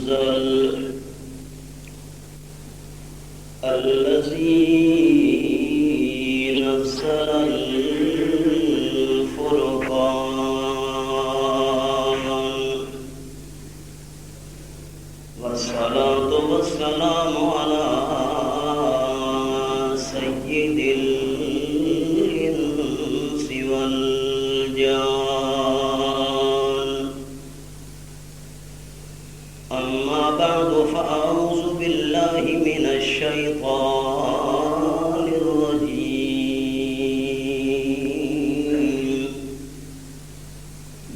أنزل الذي نزل الفرقان والصلاة والسلام على سيد الإنس والجان أما بعد فأعوذ بالله من الشيطان الرجيم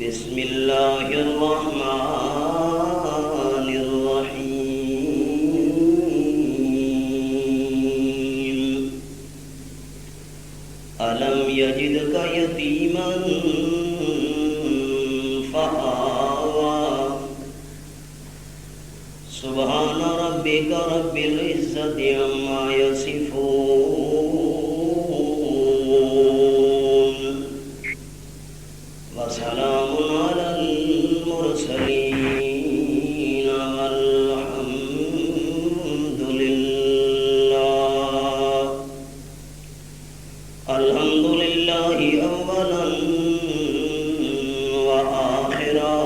بسم الله الرحمن الرحيم ألم يجدك يتيما فآوى سبحان ربك رب العزة عما يصفون وسلام على المرسلين والحمد لله الحمد لله أولا وآخرا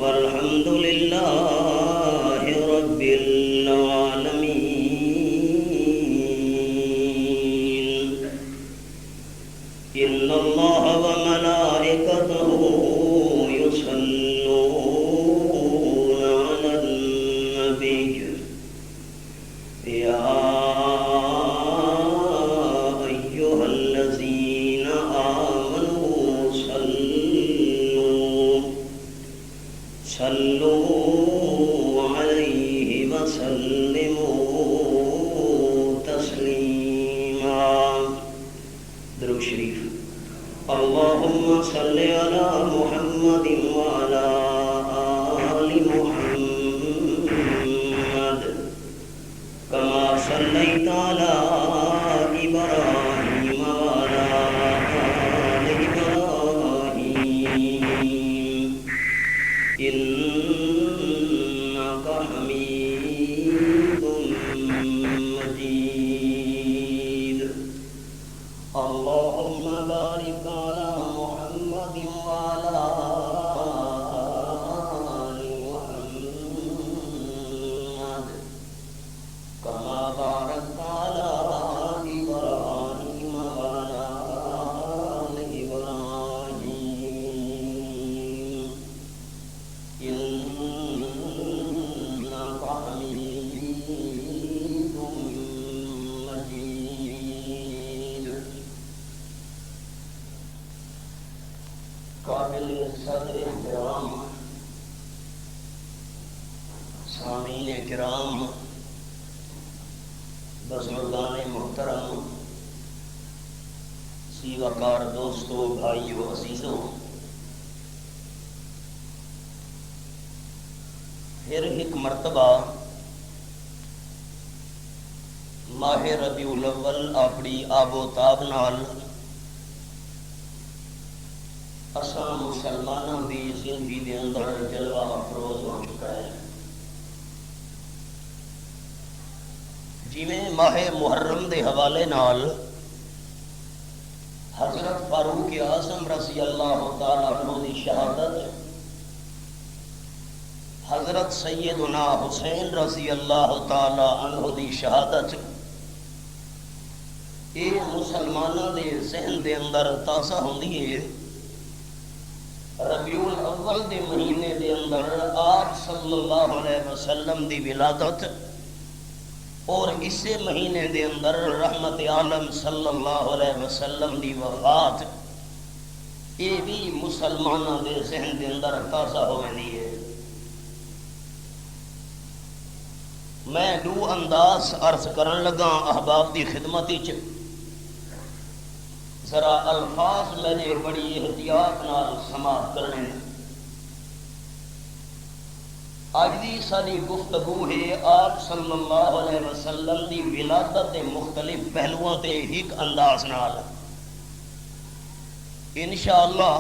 والحمد لله رب العالمين إن الله وملائكته يصلون على النبي يا أيها الذين آمنوا صلوا عليه وسلموا تسليما درود شریف اللهم صل على محمد وعلى آل محمد كما صليت على إبراهيم وعلى آل إبراهيم إنك حميد مجيد اللهم بارك على محمد وعلى آل محمد كما باركت على إبراهيم وعلى آل إبراهيم إنك حميد مجيد قابل صدر احترام سامعین کرام بزرگان محترم سی وقار دوستو بھائیو عزیزوں پھر ایک مرتبہ ماہ ربیع الاول اپنی آب و تاب نال اساں مسلمانوں دی زندگی دے اندر جلوہ افروز ہو چکا ہے. جویں ماہ محرم دے حوالے نال حضرت فاروق اعظم رضی اللہ تعالی عنہ دی شہادت، حضرت سیدنا حسین رضی اللہ تعالی عنہ دی شہادت، یہ مسلمانوں دے ذہن دے اندر تازہ ہوندی ہے. ربیع الاول دے مہینے دے اندر آپ صلی اللہ علیہ وسلم دی ولادت اور اسی مہینے دے اندر رحمت عالم صلی اللہ علیہ وسلم دی وفات، یہ بھی مسلمانوں دے ذہن دے اندر تازہ ہوندی ہے. میں دو انداز عرض کرن لگا احباب دی خدمت وچ. ذرا الفاظ میں نے بڑی احتیاط نال سماعت کرنے. اج دی ساری گفتگو ہے آپ صلی اللہ علیہ وسلم دی ولادت دے مختلف پہلوؤں تے ایک انداز نال. انشاءاللہ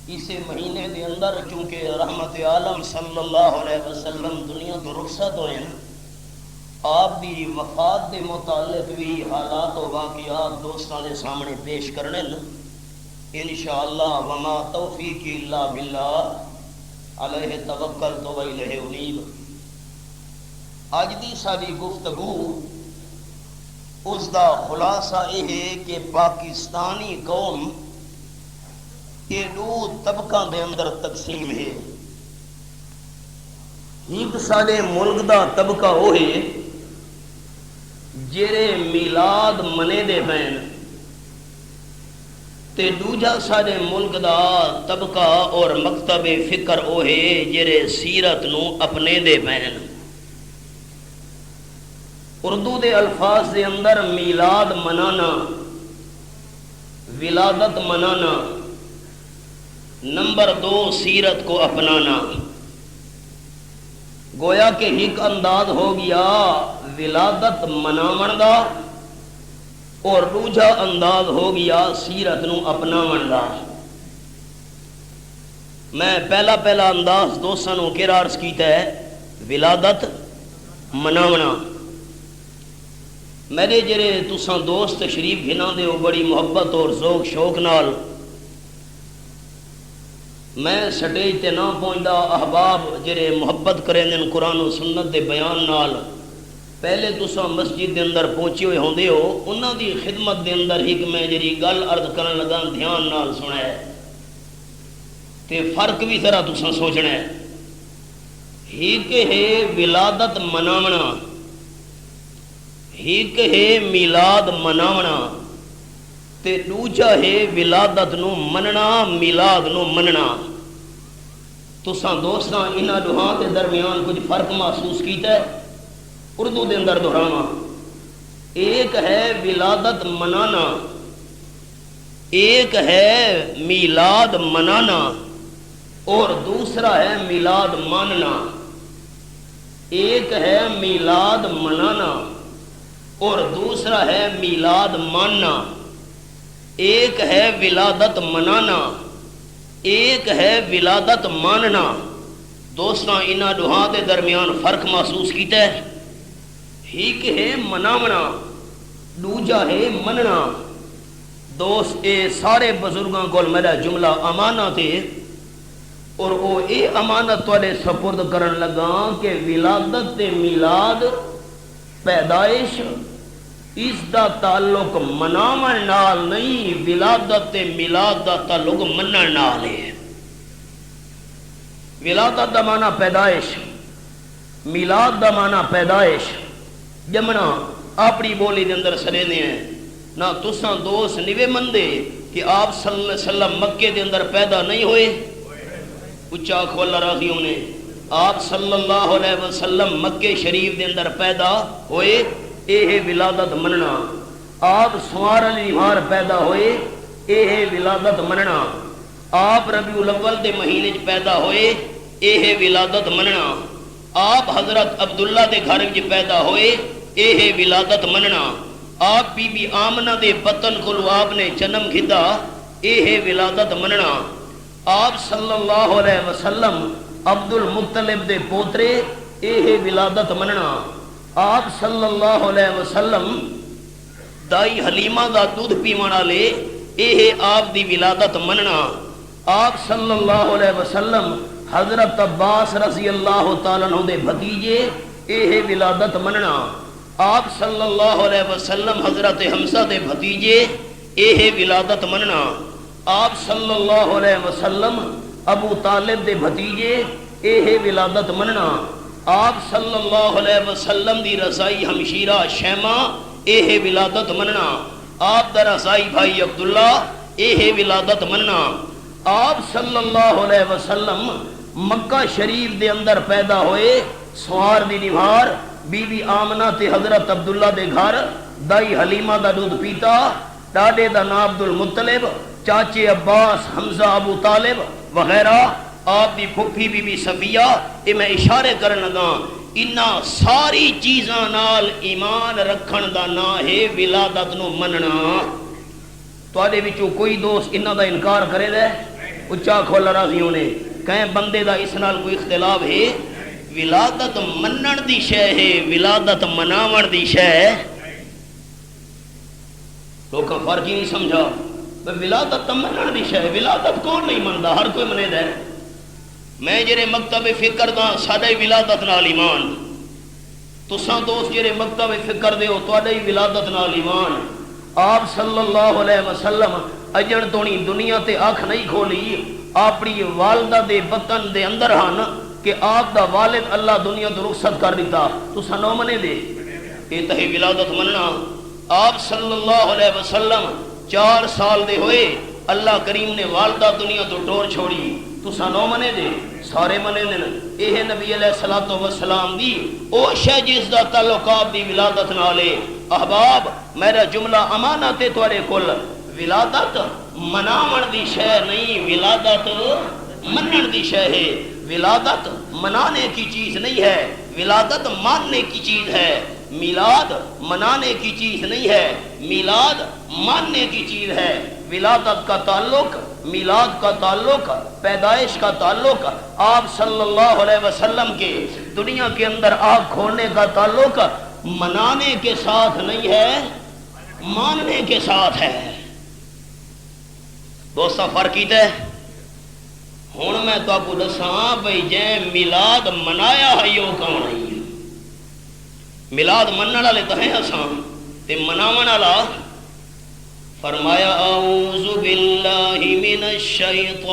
اسی مہینے دے اندر چونکہ رحمت عالم صلی اللہ علیہ وسلم دنیا تو رخصت ہوئے ہیں، آپ دی وفات دے متعلق بھی حالات و واقعات دوستاں دے سامنے پیش کرنے انشاءاللہ وما توفیقی الا باللہ علیہ توکلت و الیہ انیب۔ اج دی ساری گفتگو اس دا خلاصہ یہ ہے کہ پاکستانی قوم یہ دو طبقہ دے اندر تقسیم ہے۔ ایک سارے ملک دا طبقہ وہ ہے جڑے میلاد منے دے پین، تے دوجا سارے ملک دا طبقہ اور مکتب فکر وہ ہے جڑے سیرت نو اپنے دے پین۔ اردو دے الفاظ دے اندر میلاد منانا، ولادت منانا، نمبر 2 سیرت کو اپنانا، گویا کہ ایک انداز ہو گیا ولادت مناون دا اور دوجا انداز ہو گیا سیرت نو اپناون دا۔ میں پہلا انداز دوستاں نو کہڑا عرض کیتا ہے؟ ولادت مناونا۔ میرے جڑے تساں دوست تشریف گھنا دے ہو بڑی محبت اور ذوق شوق نال، میں سٹیج تے نہ پہنچدا، احباب جڑے محبت کریں دن قرآن و سنت دے بیان نال پہلے تساں مسجد دے اندر پہنچے ہوئے ہوندے ہو، انہاں دی خدمت دے اندر ایک میں جڑی گل عرض کرن لگا دھیان نال سنا ہے تے فرق بھی ذرا تساں سوچنا ہے۔ ایک ہے ولادت مناونا، ایک ہے میلاد مناونا، تے دوجا ہے ولادت نو مننا، میلاد نو مننا۔ تساں دوستاں انہاں دوہاں دے درمیان کچھ فرق محسوس کیتا ہے؟ اردو دے اندر دہراواں، ایک ہے ولادت منانا، ایک ہے میلاد منانا، اور دوسرا ہے میلاد ماننا۔ ایک ہے میلاد منانا اور دوسرا ہے میلاد ماننا۔ ایک ہے ولادت منانا، ایک ہے ولادت ماننا۔ دوستاں انہاں دوہاں دے درمیان فرق محسوس کیتا ہے؟ ایک ہے مناونا، دوجا ہے مننا۔ دوست اے سارے بزرگاں کول میرا جملہ امانت ہے، اور وہ اے امانت والے سپرد کرن لگا کہ ولادت تے میلاد پیدائش اس دا تعلق مناون نال نہیں، ولادت تے میلاد دا تعلق منن نال ہے۔ ولادت دا معنی پیدائش، میلاد دا معنی پیدائش جمنا اپنی بولی دے اندر سنے دے ہیں۔ نہ تساں دوست نوے مندے کہ آپ صلی اللہ علیہ وسلم مکے دے اندر پیدا نہیں ہوئے؟ اچھا آنکھ واللہ راضیوں نے، آپ صلی اللہ علیہ وسلم مکے شریف دے اندر پیدا ہوئے، اے ہے ولادت مننا۔ آپ سوار علی مار پیدا ہوئے، اے ہے ولادت مننا۔ آپ ربیع الاول دے مہینے پیدا ہوئے، اے ہے ولادت مننا۔ آپ حضرت عبداللہ دے گھر وچ پیدا ہوئے، اے ہے ولادت مننا۔ آپ بی بی آمنہ دے بطن کولو آپ نے جنم گھدا، اے ہے ولادت مننا۔ آپ صلی اللہ علیہ وسلم عبد المطلب دے پوترے، اے ہے ولادت مننا۔ آپ صلی اللہ علیہ وسلم دائی حلیمہ دا دودھ پیون والے، اے ہے آپ دی ولادت مننا۔ آپ صلی اللہ علیہ وسلم حضرت عباس رضی اللہ تعالیٰ عنہ دے بھتیجے، اے ہے ولادت مننا۔ آپ صلی اللہ علیہ وسلم حضرت حمزہ دے بھتیجے، اے ہے ولادت مننا۔ آپ صلی اللہ علیہ وسلم ابو طالب دے بھتیجے، اے ہے ولادت مننا۔ آپ صلی اللہ علیہ وسلم دی رضائی ہمشیرہ شیمہ، اے ہے ولادت مننا۔ آپ دا رضائی بھائی عبداللہ، اے ہے ولادت مننا۔ آپ صلی اللہ علیہ وسلم مکہ شریف دے اندر پیدا ہوئے، سوار دی نوار بی بی آمنہ تے حضرت عبداللہ دے گھر دائی حلیمہ دا دودھ پیتا، ڈاڈے دا نام عبد المطلب، چاچے عباس، حمزہ، ابو طالب وغیرہ، آپ دی پھپھی بی بی صفیہ۔ اے میں اشارے کرن لگا انہاں ساری چیزاں نال ایمان رکھن دا نا ہے ولادت نو مننا۔ تواڈے وچوں کوئی دوست انہاں دا انکار کرے دے؟ اچا کھول راضیوں نے کہیں بندے دا اس نال کوئی اختلاف ہے؟ ولادت منن دی شے ہے، ولادت مناون دی شے لوگ فرق ہی نہیں سمجھا۔ ولادت منن دی شے، ولادت کون نہیں مندا؟ ہر کوئی منے دے۔ میں جڑے مکتب فکر دا ساڈے ولادت نال ایمان، تساں دوست جڑے مکتب فکر دے ہو تواڈے ولادت نال ایمان۔ آپ صلی اللہ علیہ وسلم اجن تونی دنیا تے اکھ نہیں کھولی، اپنی والدہ دے بطن دے اندر ہن کہ آپ دا والد اللہ دنیا تو رخصت کر دیتا، تساں نو منے دے؟ یہ تے ولادت مننا۔ آپ صلی اللہ علیہ وسلم 4 سال دے ہوئے اللہ کریم نے والدہ دنیا تو ٹور چھوڑی، تساں نو منے دے؟ سارے منے دے۔ یہ نبی علیہ الصلوۃ والسلام دی او شے جس دا تعلق آپ دی ولادت نال ہے۔ احباب میرا جملہ امانت ہے تواڈے کول، ولادت مناون دی شے نہیں، ولادت منن دی شے ہے۔ ولادت منانے کی چیز نہیں ہے، ولادت ماننے کی چیز ہے۔ میلاد منانے کی چیز نہیں ہے، میلاد ماننے کی چیز ہے۔ ولادت کا تعلق، میلاد کا تعلق، پیدائش کا تعلق آپ صلی اللہ علیہ وسلم کے دنیا کے اندر آگ کھولنے کا تعلق منانے کے ساتھ نہیں ہے، ماننے کے ساتھ ہے۔ دوستاں فرق کیتا ہے۔ ہن میں تو آپ کو دساں بھئی جے میلاد منایا ہے یو کون نہیں ہے؟ میلاد منن والے تو ہیں اساں تے مناون والا فرمایا اعوذ باللہ من الشیطان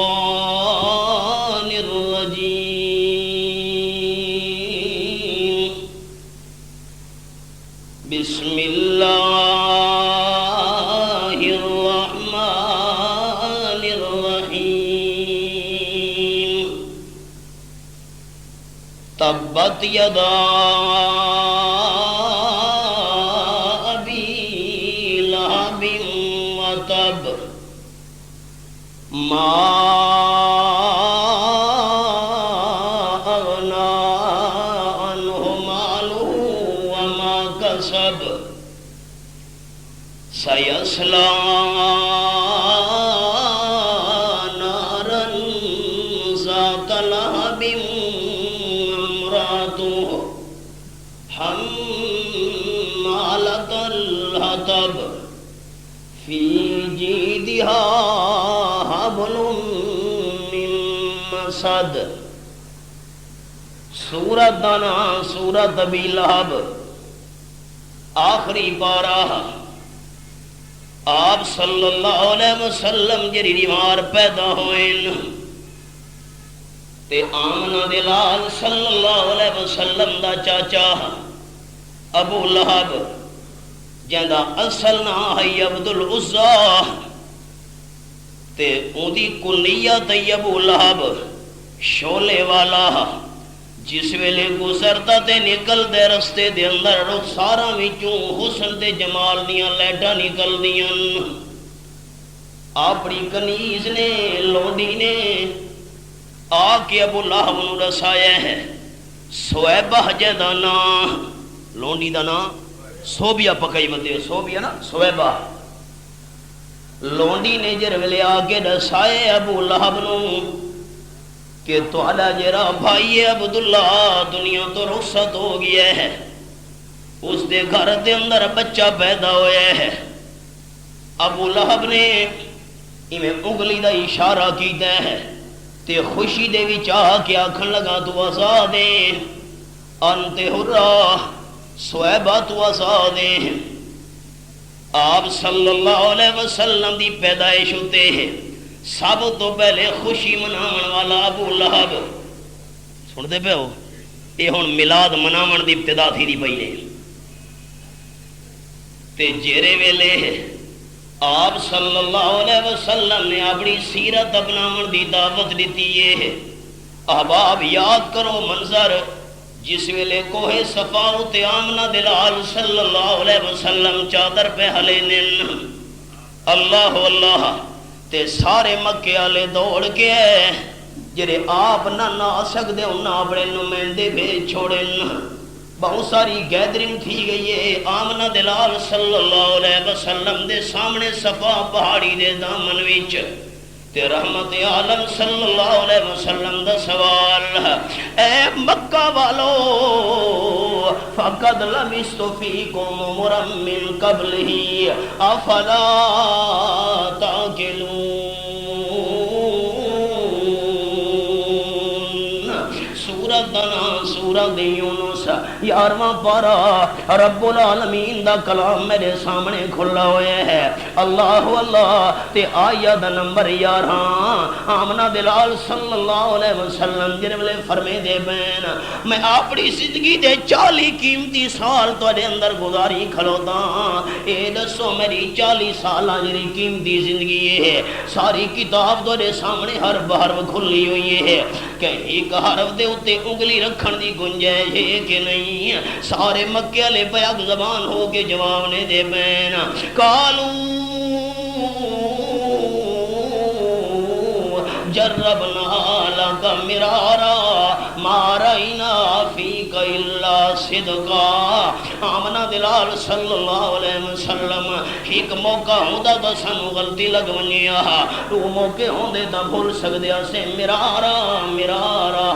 الرجیم بسم اللہ الرحمن الرحیم تبت یدا ما اغنا عنہ مالہ وما کسب سیصلی نارا ذات لہب امرأتہ حمالۃ الحطب فی جیدہا حبل من مسد۔ سورت دانا سورت ابی لہب آخری پارہ۔ آپ صلی اللہ علیہ وسلم جری بیمار پیدا ہوئے تے آمنہ دلال صلی اللہ علیہ وسلم دا چاچا ابو لہب جہاں اصل نا ہے عبد العزا تے اودی کنیت ابو لہب شولے والا، جس ویلے گزرتا تے نکل دے رستے دے اندر رخساراں وچوں حسن تے جمال دیاں لہٹاں نکل دیاں۔ اپنی کنیز نے لونڈی نے آ کے ابو لہب نو رسایا ہے۔ سویبہ جدا نام، لونڈی دا نام سوبیا پکائی بندے، سوبیا نا سویبہ۔ لونڈی نے جر ویلے آگے دسائے ابو لہب نو کہ تہاڈا جڑا بھائی عبداللہ دنیا تو رخصت ہو گیا ہے، اس دے گھر دے اندر بچہ پیدا ہوا ہے۔ ابو لہب نے ایویں انگلی دا اشارہ کیتا ہے تے خوشی دے وچ آ کے آکھن لگا تو آزاد ہے، انت حرہ سویبہ تو آزاد ہے۔ آپ صلی اللہ علیہ وسلم دی پیدائش ہوتے ہیں، سب تو پہلے خوشی مناون والا ابو لہب۔ سن دے پہ ہو یہ ہن میلاد مناون دی ابتدا تھی دی پئی ہے تے جیرے ویلے آپ صلی اللہ علیہ وسلم نے اپنی سیرت اپناون دی دعوت دیتی ہے۔ احباب یاد کرو منظر جس ویلے کوہ صفا تے آمنہ دلال صلی اللہ علیہ وسلم چادر پہ ہلے نن، اللہ اللہ تے سارے مکے والے دوڑ کے جڑے آپ نہ آ سکدے انہاں اپنے نمائندے بھیج چھوڑے۔ بہت ساری گیدرنگ تھی گئی ہے آمنہ دلال صلی اللہ علیہ وسلم دے سامنے صفا پہاڑی دے دامن وچ تے رحمت عالم صلی اللہ علیہ وسلم دا سوال، اے مکہ والو فقد لبثت فیکم عمرا من قبلہ افلا تعقلون۔ سورۃ یونس 11واں پارہ رب العالمین دا کلام میرے سامنے کھلا ہوا ہے۔ اللہ اللہ تے آیت نمبر 11 آمنہ دلال صلی اللہ علیہ وسلم جن ویلے فرمے دے بین میں اپنی زندگی دے 40 قیمتی سال تواڈے اندر گزاری کھلوتا، اے دسو میری 40 سالاں جڑی قیمتی زندگی ہے ساری کتاب تواڈے سامنے حرف حرف کھلی ہوئی ہے کہ ایک حرف دے اوتے انگلی رکھن دی گنجائش ہے کہ نہیں؟ سارے مکے والے بیک زبان ہو کے جواب نے دے بین کالو جربنا لک مرارا ما رأینا فیک الا صدقا۔ آمنہ دلال صلی اللہ علیہ وسلم ایک موقع ہوندا تو سانو غلطی لگ ونیا، تو موقع ہوندے تا بھول سکدے سے مرارا مرارا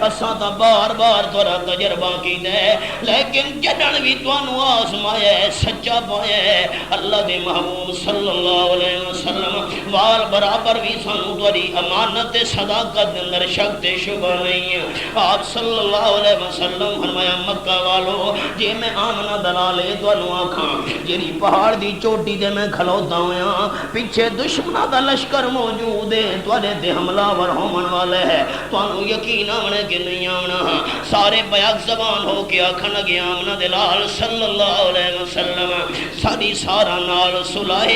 اساں تا بار بار تورا تجربہ کیتا ہے، لیکن جدن بھی تانوں آزمایا ہے سچا پایا ہے اللہ دے محبوب صلی اللہ علیہ وسلم وال برابر بھی سانو تاری امانت صداقت دے اندر شک تے شبہ نہیں ہے۔ آپ صلی اللہ علیہ وسلم فرمایا مکہ والو جے میں آمنہ دلالے تانوں آکھاں جیڑی پہاڑ دی چوٹی تے میں کھلوتا ہویا پیچھے دشمناں دا لشکر موجود ہے تواڈے تے حملہ ور ہون والے ہے، تانوں یقین آونا کہ نہیں آونا؟ سارے بیک زبان ہو کے آکھن لگے آمنہ دلال صلی اللہ علیہ وسلم ساری سارا نال صلح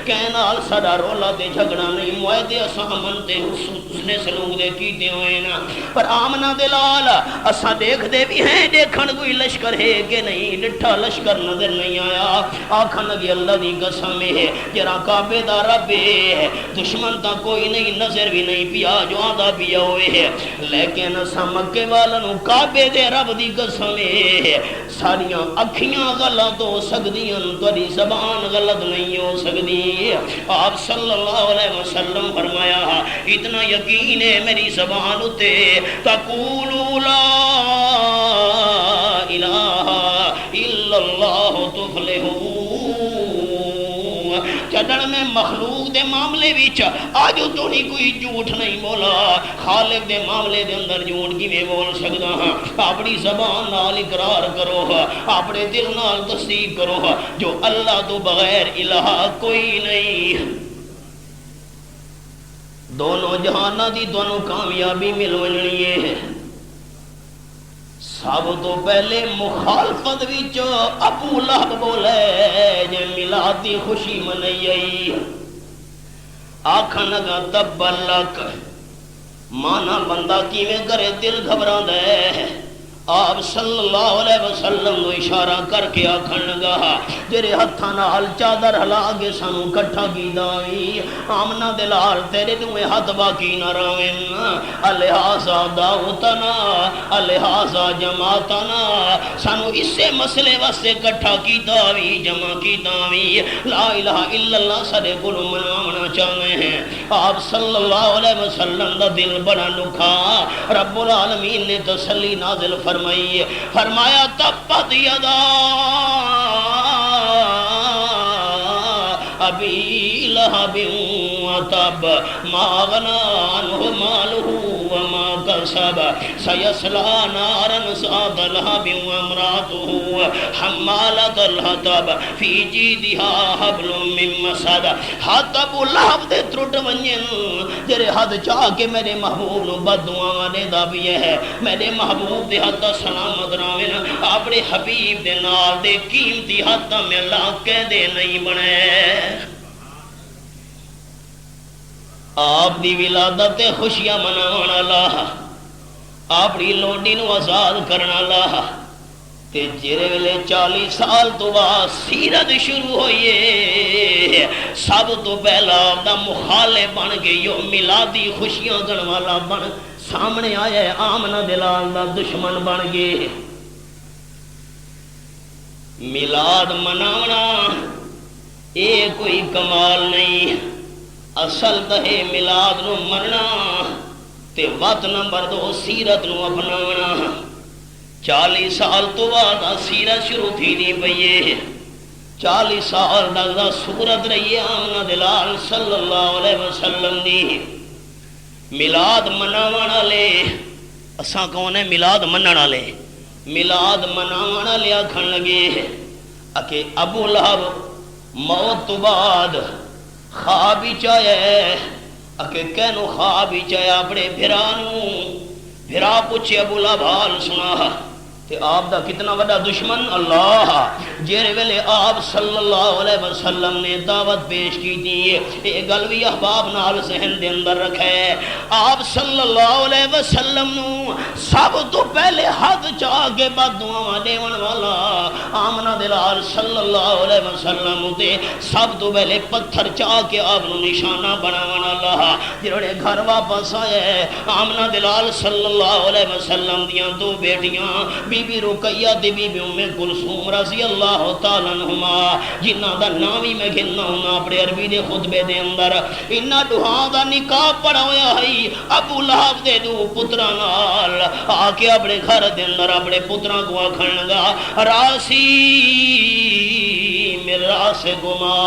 کہ نال ساڈا رولا تے جھگڑا نہیں، معاہدے اساں امن تے حسن سلوک دے کیتے ہوئے نا، پر آمنہ دلال اساں دیکھ دے بھی ہیں دیکھن کوئی لشکر ہے کہ نہیں؟ ڈٹھا لشکر نظر نہیں آیا، آکھن لگے اللہ دی قسم ہے جرا کعبے دا رب ہے دشمن تا کوئی نہیں نظر بھی نہیں پیا جو آدھا پیا ہوئے ہے، لیکن اساں مکے والوں کعبے دے رب دی قسم ہے ساریاں اکھیاں غلط ہو سکدیاں تیری زبان غلط نہیں ہو سکدی۔ آپ صلی اللہ علیہ وسلم فرمایا اتنا یقین ہے میری زبان اتے تقولوا لا الہ الا اللہ تفلحون۔ چڑھن میں مخلوق دے معاملے وچ آج تو نہیں کوئی جھوٹ نہیں بولا، خالق دے معاملے دے اندر جھوٹ کی میں بول سکتا ہاں؟ اپنی زبان نال اقرار کرو، اپنے دل نال تصدیق کرو جو اللہ تو بغیر الہ کوئی نہیں۔ دونوں جہانہ دی دونوں کامیابی مل ونی ہے۔ سب تو پہلے مخالفت وچ ابو لہب بولے جے میلاد دی خوشی منائی آئی، آکھن لگا تبلک مانا بندہ کیویں کرے دل گھبراندا ہے۔ آپ صلی اللہ علیہ وسلم نو اشارہ کر کے آکھن لگا جڑے ہتھاں نال چادر ہلا کے سانو کٹھا کیتا وی آمنہ دلال تیرے دوے ہاتھ باقی نہ رہن، الہٰذا دعوتنا الہٰذا جماعتنا، سانو اسے مسئلے واسطے کٹھا کیتا وی جمع کیتا وی لا الہ الا اللہ سارے کول مناونا چاہتے ہیں۔ آپ صلی اللہ علیہ وسلم دا دل بڑا لکھا، رب العالمین نے تسلی نازل فرمایا تبت یدا ابی لہب وتب ما اغنی عنہ مالہ وما کسب سیصلی نارا ذات لہب وامرأتہ حمالۃ الحطب فی جیدہا حبل من مسد۔ ہاتھ ابو لہب دے ترٹ ونجن جڑے حد چاہ کے میرے محبوب نو بد دعاواں دے دا بھی ہے، میرے محبوب دے ہاتھ سلامت راوین اپنے حبیب دے نال دے قیمتی ہاتھ میں لا کے دے نہیں بنے۔ آپ دی ولادت خوشیاں مناون والا، اپنی لونڈی نو آزاد کرن والا، تے جڑے ویلے 40 سال تو بعد سیرت شروع ہوئی ہے سب تو پہلا آپ دا مخالف بن کے یوم میلادی خوشیاں گن والا بن سامنے آیا ہے، آمنہ دلال دا دشمن بن گئے۔ میلاد مناونا اے کوئی کمال نہیں، اصل دہے میلاد نو مننا تے وقت نمبر 2 سیرت نو اپناونا 40 سال تو بعد سیرت شروع تھی نہیں پئیے 40 سال دا سورت رہی ہے آمنہ دلال صلی اللہ علیہ وسلم دی میلاد مناونا لے اساں کون ہے میلاد مننا لے میلاد مناونا لے آکھن لگے کہ ابو لہب موت تو بعد خواب ہی چاہے کہ کہنو خواب ہی چاہے اپنے بھرانو بھرا پوچھے ابو لہب حال سنا تے آپ دا کتنا بڑا دشمن اللہ جیرے ویلے آپ صلی اللہ علیہ وسلم نے دعوت پیش کی تھی یہ گل بھی احباب نال ذہن دے اندر رکھے آپ صلی اللہ علیہ وسلم نو سب تو پہلے حد چاہ کے بعد دعاواں دیون والا آمنہ دلال صلی اللہ علیہ وسلم تے سب تو پہلے پتھر چاہ کے آپ نو نشانہ بناون والا جنہوں نے گھر واپس آئے آمنہ دلال صلی اللہ علیہ وسلم دیاں 2 بیٹیاں بی بی رقیہ تے بی بی ام کلثوم رضی اللہ تعالیٰ عنہما جنہ دا نامی میں گھننا ہونا اپنے عربی دے خطبے دے اندر انہا دوہاں دا نکاح پڑا ہویا ہے ابو لہب دے 2 پتران نال آکے اپنے گھر دے اندر اپنے پتران کو آکھن لگا راسی میرا سے گما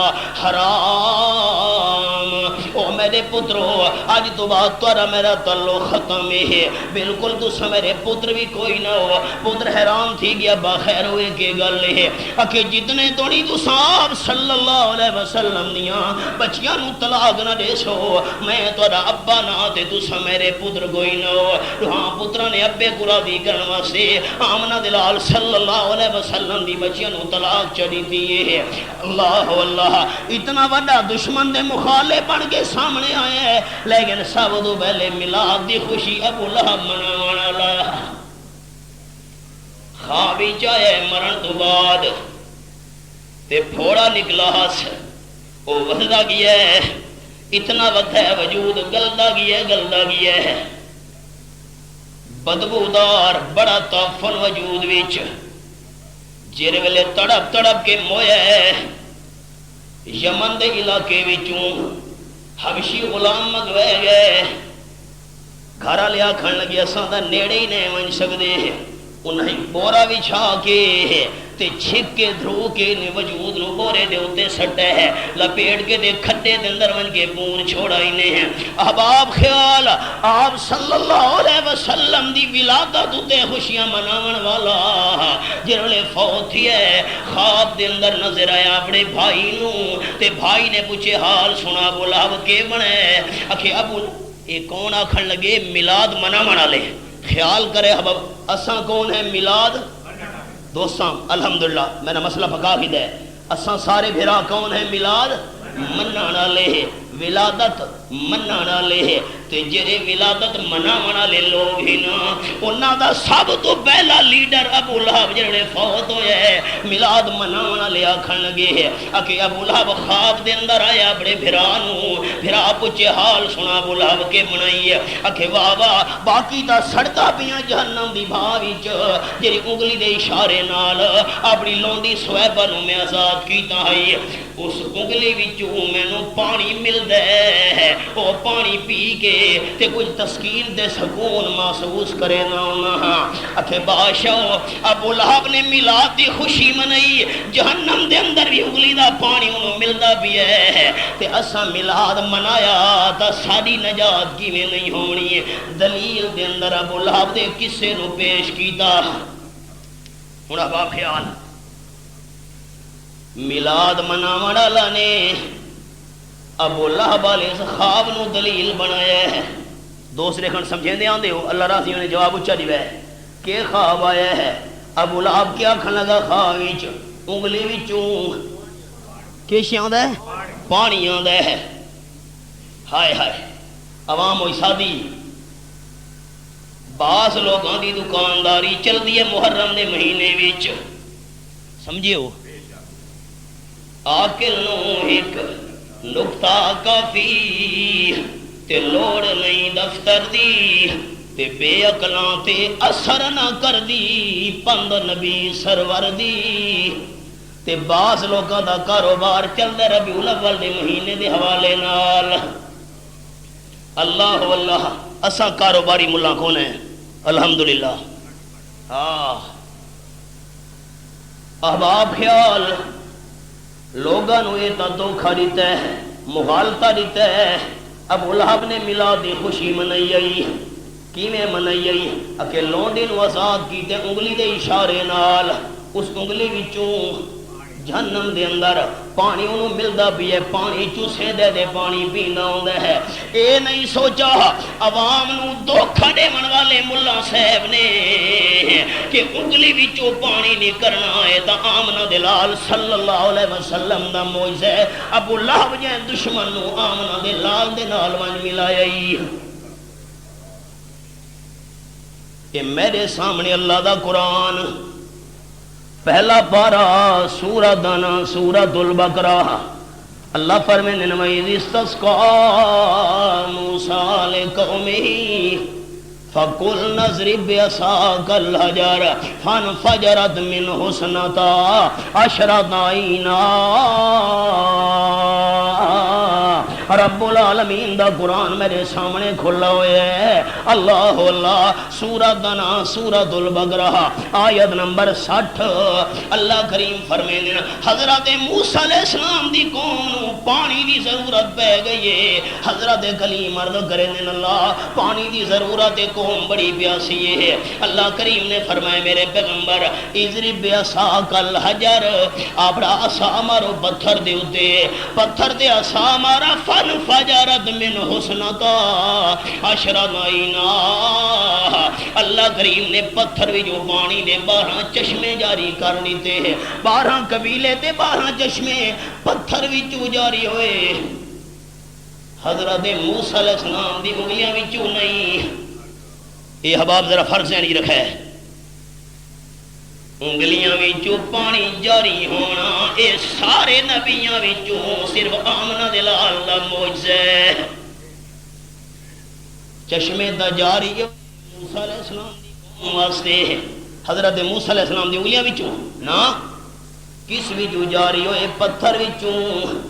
حرام او میرے پترو آج تو بات توارا میرا تعلق ختم ہے بالکل تو میرے پتر بھی کوئی نہ ہو پتر حیران تھی گیا باخیر ہوئے کے گل ہے کہ جتنے توڑی تو صاحب صلی اللہ علیہ وسلم دیاں بچیاں نو طلاق نہ دے سو میں توڑا ابا نہ تے تو میرے پتر کوئی نہ ہو ہاں پترہ نے ابے کو راضی کرنا سے آمنہ دلال صلی اللہ علیہ وسلم دی بچیاں نو طلاق چڑی تھی ہے اللہ اللہ اتنا بڑا دشمن دے مخالف بن کے سامنے آئے ہیں لیکن سب تو پہلے میلاد دی خوشی ابو لہب مناوانا لایا خوابی چاہے مرن تو بعد تے پھوڑا نکلا ہس او وحدہ گیا ہے اتنا وقت ہے وجود گلدہ گیا ہے بدبودار بڑا توفن وجود وچ جیرے ویلے تڑپ تڑپ کے مویا ہے یمن دے علاقے وچوں حبشی غلام مگوے گئے گھرا لیا کھن لگی اساں دا نیڑے ہی نہیں ون سکدے انہیں بورا بچھا کے تے چھک کے دھرو کے وجود نو بورے دے ہوتے سٹے ہے لپیٹ کے دے کھڈے دے اندر ون کے پون چھوڑا ہی نہیں ہے احباب خیال آپ صلی اللہ علیہ وسلم دی ولادت تے خوشیاں مناون والا جنہوں نے فوت ہی ہے خواب دے اندر نظر آیا اپنے بھائی نو تے بھائی نے پوچھے حال سنا بولا اب کے بنے اکھے ابو یہ کون آکھن لگے میلاد مناون والے خیال کرے حبب اساں کون ہے میلاد دوستاں الحمدللہ میں نے مسئلہ پکا ہی دے اساں سارے بھرا کون ہے میلاد منانا لے ولادت منانا لے تے جڑے ولادت مناونا لے لوگ ہی نا انہاں دا سب تو پہلا لیڈر ابو لہب جڑے فوت ہوئے ہے میلاد مناونا لے آکھن لگے کہ ابو لہب خواب دے اندر آیا اپنے بھرا پوچھے حال سنا ابو لہب کے بنائی ہے کہ واہ واہ باقی تا سڑتا پیاں جہنم دی بھا وچ جڑی انگلی دے اشارے نال اپنی لونڈی سویبہ نو میں آزاد کیتا ہے اس انگلی وچوں مینوں پانی ملدا ہے او پانی پی کے تے کچھ تسکین دے سکون محسوس کرے نا اکھے بادشاہ ابو لہب نے میلاد دی خوشی منائی جہنم دے اندر بھی انگلی دا پانی انہوں ملدا بھی ہے تے اساں میلاد منایا تا ساری نجات کیویں نہیں ہونی دلیل دے اندر ابو لہب دے قصے نو پیش کیتا ہن اب خیال میلاد مناون والا نے ابو لہب علیہ خواب نو دلیل بنایا ہے دوسرے کھن سمجھیں دے آندے ہو اللہ راضیوں نے جواب اچھا دیوے کہ خواب آیا ہے ابو لہب کیا کھن لگا خواب وچ انگلی وچوں کیش آندا ہے پانی آندا ہے ہائے ہائے عوام ہوئی سادی بعض لوگاں دی دکانداری چل دی ہے محرم دے مہینے وچ سمجھے ہو آکل نو ایک نکتہ کافی تے لوڑ نہیں دفتر دی تے بے عقلاں تے اثر نہ کر دی پند نبی سرور دی تے بعض لوگوں دا کاروبار چلدا ربیع الاول دے مہینے دے حوالے نال۔ اللہ اللہ اساں کاروباری ملا کون ہیں الحمدللہ۔ ہاں احباب خیال لوگاں نو یہ دھوکھا دیتا ہے، مغالطہ دیتا ہے۔ ابو لہب نے میلاد دی خوشی منائی آئی، کیویں منائی آئی؟ کہ لونڈے نو آزاد کیتے انگلی دے اشارے نال، اس انگلی وچوں جہنم دے اندر پانی انہوں ملدا بھی ہے، پانی چوسے دے پانی پینا ہوندا ہے۔ اے نہیں سوچا عوام نو دھوکھا دیون والے ملا صاحب نے کہ انگلی وچوں پانی نہیں کرنا ہے تا آمنہ دے لال صلی اللہ علیہ وسلم دا معجزہ ہے۔ ابو لہب جے دشمن نو آمنہ دے لال دے نال ونج ملایا ہی۔ کہ میرے سامنے اللہ دا قرآن پہلا پارا سورہ دانا سورۃ البقرہ، اللہ فرماتے ہیں وَإِذِ اسْتَسْقَىٰ مُوسَىٰ لِقَوْمِهِ فَقُلْنَا اضْرِب بِّعَصَاكَ الْحَجَرَ فَانْفَجَرَتْ مِنْهُ اثْنَتَا عَشْرَةَ عَيْنًا۔ رب العالمین دا قرآن میرے سامنے کھلا ہویا ہے۔ اللہ اللہ سورۃ دانا سورۃ البقرہ آیت نمبر 60۔ اللہ کریم فرمیندے حضرت موسیٰ علیہ السلام دی قوم نو پانی دی ضرورت پہ گئی ہے۔ حضرت کلیم عرض کریں اللہ پانی دی ضرورت قوم بڑی پیاسی ہے۔ اللہ کریم نے فرمایا میرے پیغمبر اضرب بعصاک الحجر، اپنا عصا مارو پتھر دے اوتے، پتھر دے عصا مارا فانفجرت منہ اثنتا عشرۃ عینا۔ اللہ کریم نے پتھر بھی جو پانی دے 12 چشمے جاری کر دیتے ہیں، 12 قبیلے تے 12 چشمے پتھر وچوں جاری ہوئے۔ حضرت موسیٰ علیہ السلام دی انگلیاں وچوں نہیں۔ یہ حباب ذرا فرض نہیں رکھا ہے، انگلیاں وچوں پانی جاری ہونا اے سارے نبیاں وچوں صرف آمنہ دے لال دا معجزہ ہے۔ چشمے دا جاری موسیٰ علیہ السلام دی قوم واسطے، حضرت موسیٰ علیہ السلام دی انگلیاں وچوں نا کس وچوں جاری ہوئے؟ پتھر وچوں۔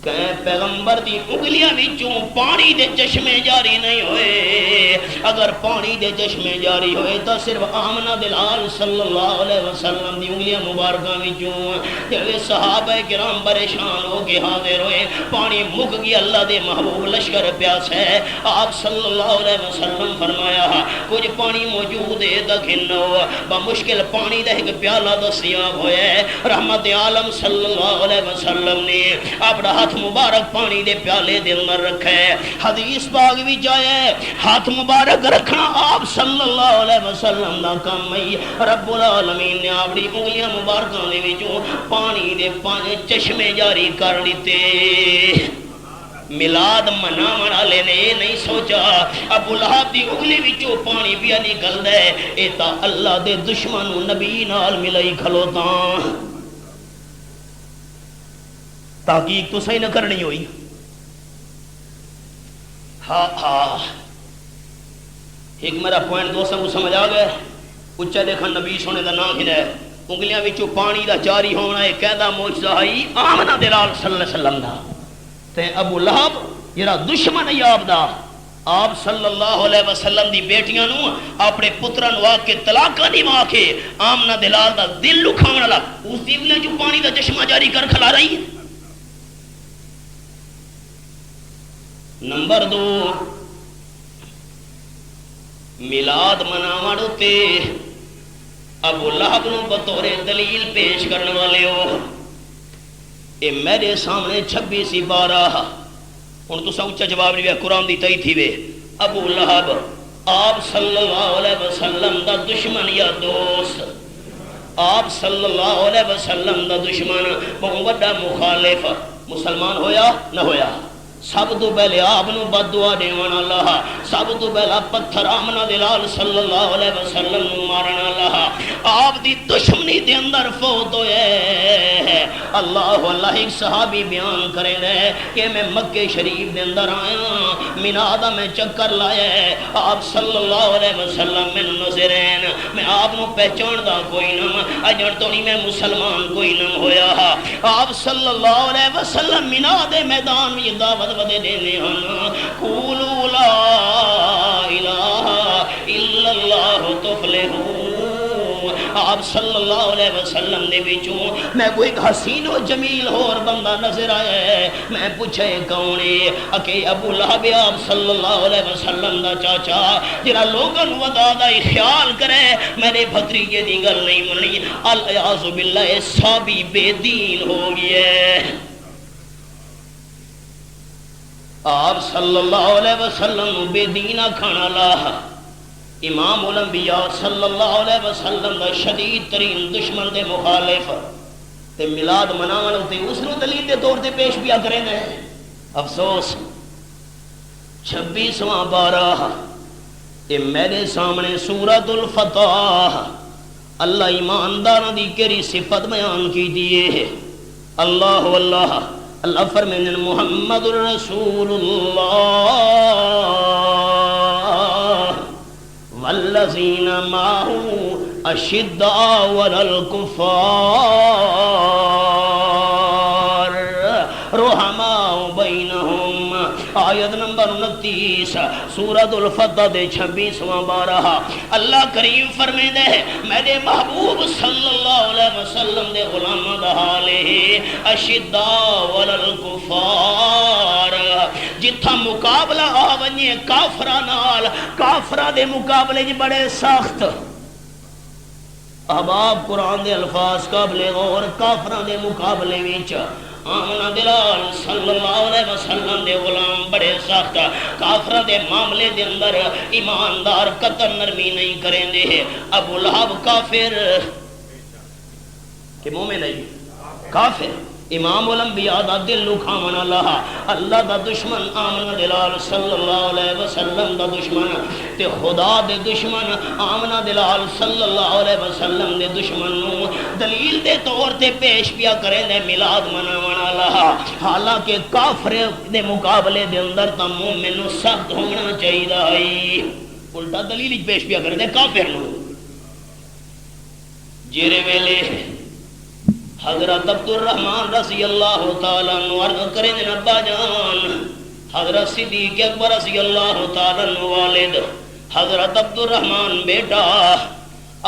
کہ پیغمبر دی انگلیاں وچوں پانی دے چشمے جاری نہیں ہوئے۔ اگر پانی دے چشمے جاری ہوئے تو صرف آمنہ دلال صلی اللہ علیہ وسلم دی انگلیاں مبارکاں وچوں۔ جب صحابہ کرام پریشان ہو کے حاضر ہوئے، پانی مک گیا، اللہ دے محبوب لشکر پیاس ہے، آپ صلی اللہ علیہ وسلم فرمایا کچھ پانی موجود ہے دکھنو، بمشکل پانی دا ایک پیالہ دستیاب ہویا ہے۔ رحمت عالم صلی اللہ علیہ وسلم نے اپنا ہاتھ مبارک پانی دے پیالے دے اندر رکھا ہے۔ حدیث پاک بھی جائے ہاتھ مبارک رکھنا آپ صلی اللہ علیہ وسلم دا کام ہے۔ رب العالمین نے اپنی انگلیاں مبارکاں دے وچوں پانی دے 5 چشمے جاری کر دیتے۔ میلاد مناون والے نے نہیں سوچا ابو لہب دی انگلی وچوں پانی پیا نکلدا ہے، اے تا اللہ دے دشمن نبی نال ملائی کھلوتاں۔ تحقیق تو صحیح نہ کرنی ہوئی۔ ہاں ہاں ایک میرا پوائنٹ دوستوں کو سمجھ آ گئے۔ اچھا دیکھا نبی سونے دا نام ہے، انگلیاں وچوں پانی دا جاری ہونا ہے، قیدا معجزہ ہے آمنہ دلال صلی اللہ علیہ وسلم دا۔ تے ابو لہب جڑا دشمن ہے آپ دا، آپ صلی اللہ علیہ وسلم دی بیٹیاں نو اپنے پتراں نو آ کے طلاق دیوا کے آمنہ دلال دا دل لکھاون والا اس دی انگلیاں وچوں پانی دا چشمہ جاری کر کھلا رہی ہے۔ نمبر 2 میلاد مناون تے ابو لہب نو بطور دلیل پیش کرنے والے ہو۔ اے میرے سامنے 26 12 ہن تساں اچھا جواب نہیں قرآن دی تئی تھی وے۔ ابو لہب آپ صلی اللہ علیہ وسلم دا دشمن یا دوست؟ آپ صلی اللہ علیہ وسلم دا دشمن بہت بڑا مخالف، مسلمان ہویا نہ ہویا؟ سب تو پہلے آپ نو بد دعا دیون والا، سب تو پہلا پتھر آمنہ دے لال صلی اللہ علیہ وسلم نو مارن والا، آپ دی دشمنی دے اندر فوت ہوئے۔ اللہ اللہ ایک صحابی بیان کرے رہے کہ میں مکہ شریف دے اندر آیا، مینا دا میں چکر لایا ہے، آپ صلی اللہ علیہ وسلم میں نظرین، میں آپ نو پہچان دا کوئی نم اجڑ تو نہیں میں مسلمان کوئی نم ہویا۔ آپ صلی اللہ علیہ وسلم مینا دے میدان میں دعوت ودے دینے ہن، قولوا لا الہ الا اللہ تفلحون۔ آپ صلی اللہ علیہ وسلم نے بچوں میں کوئی حسین و جمیل اور بندہ نظر آیا ہے، میں پوچھے کون ہے؟ اکے ابو لہب آپ صلی اللہ علیہ وسلم دا چاچا، جرا لوگن ودا دا خیال کرے میرے بھتریجے دی گل نہیں منی، الیاذ باللہ صحابی بے دین ہو گئے۔ آپ صلی اللہ علیہ وسلم بے دینہ کھانا لاہا، امام الانبیاء صلی اللہ علیہ وسلم دا شدید ترین دشمن دے مخالف تے میلاد مناون تے اس نو دلیل دے طور تے پیش بیا کریں دے۔ افسوس 26واں پارہ اے میرے سامنے سورۃ الفتح، اللہ ایمانداراں دی کیڑی صفت بیان کی دیے۔ اللہ اللہ اللہ فرمائیں محمد الرسول اللہ والذین معه اشداء علی الکفار رحماء بینہم۔ آیت نمبر 29 سورۃ الفتح دے 26واں پارہ اللہ کریم فرمائے دے میرے محبوب صلی اللہ علیہ وسلم دے غلاماں دا حال ہے اشداء علی الکفار، جتھا مقابلہ آ ونجے کافراں نال، کافراں دے مقابلے چ بڑے سخت۔ احباب قرآن دے الفاظ قابل غور، کافراں دے مقابلے وچ آمنہ دلال صلی اللہ علیہ وسلم دے غلام بڑے سخت، کافرہ دے معاملے دے اندر ایماندار قطر نرمی نہیں کریں دے۔ ابو لہب کافر کہ مومن نہیں کافر، امام الانبیاء دا دل لکھامن اللہ دا دشمن آمنہ دلال صلی اللہ علیہ وسلم دا دشمن تے خدا دے دشمن آمنہ دلال صلی اللہ علیہ وسلم دے دشمن نو دلیل دے طور تے پیش پیا کریں دے میلاد مناون اللہ، حالانکہ کافر دے مقابلے دے اندر تا مومن نو سخت ہونا چاہیے، الٹا دلیل پیش پیا کریں دے کافر نو۔ جیرے ویلے حضرت عبد الرحمن رضی اللہ تعالیٰ عنہ عرض کریں دے ابا جان، حضرت صدیق اکبر رضی اللہ تعالیٰ عنہ والد، حضرت عبد الرحمن بیٹا،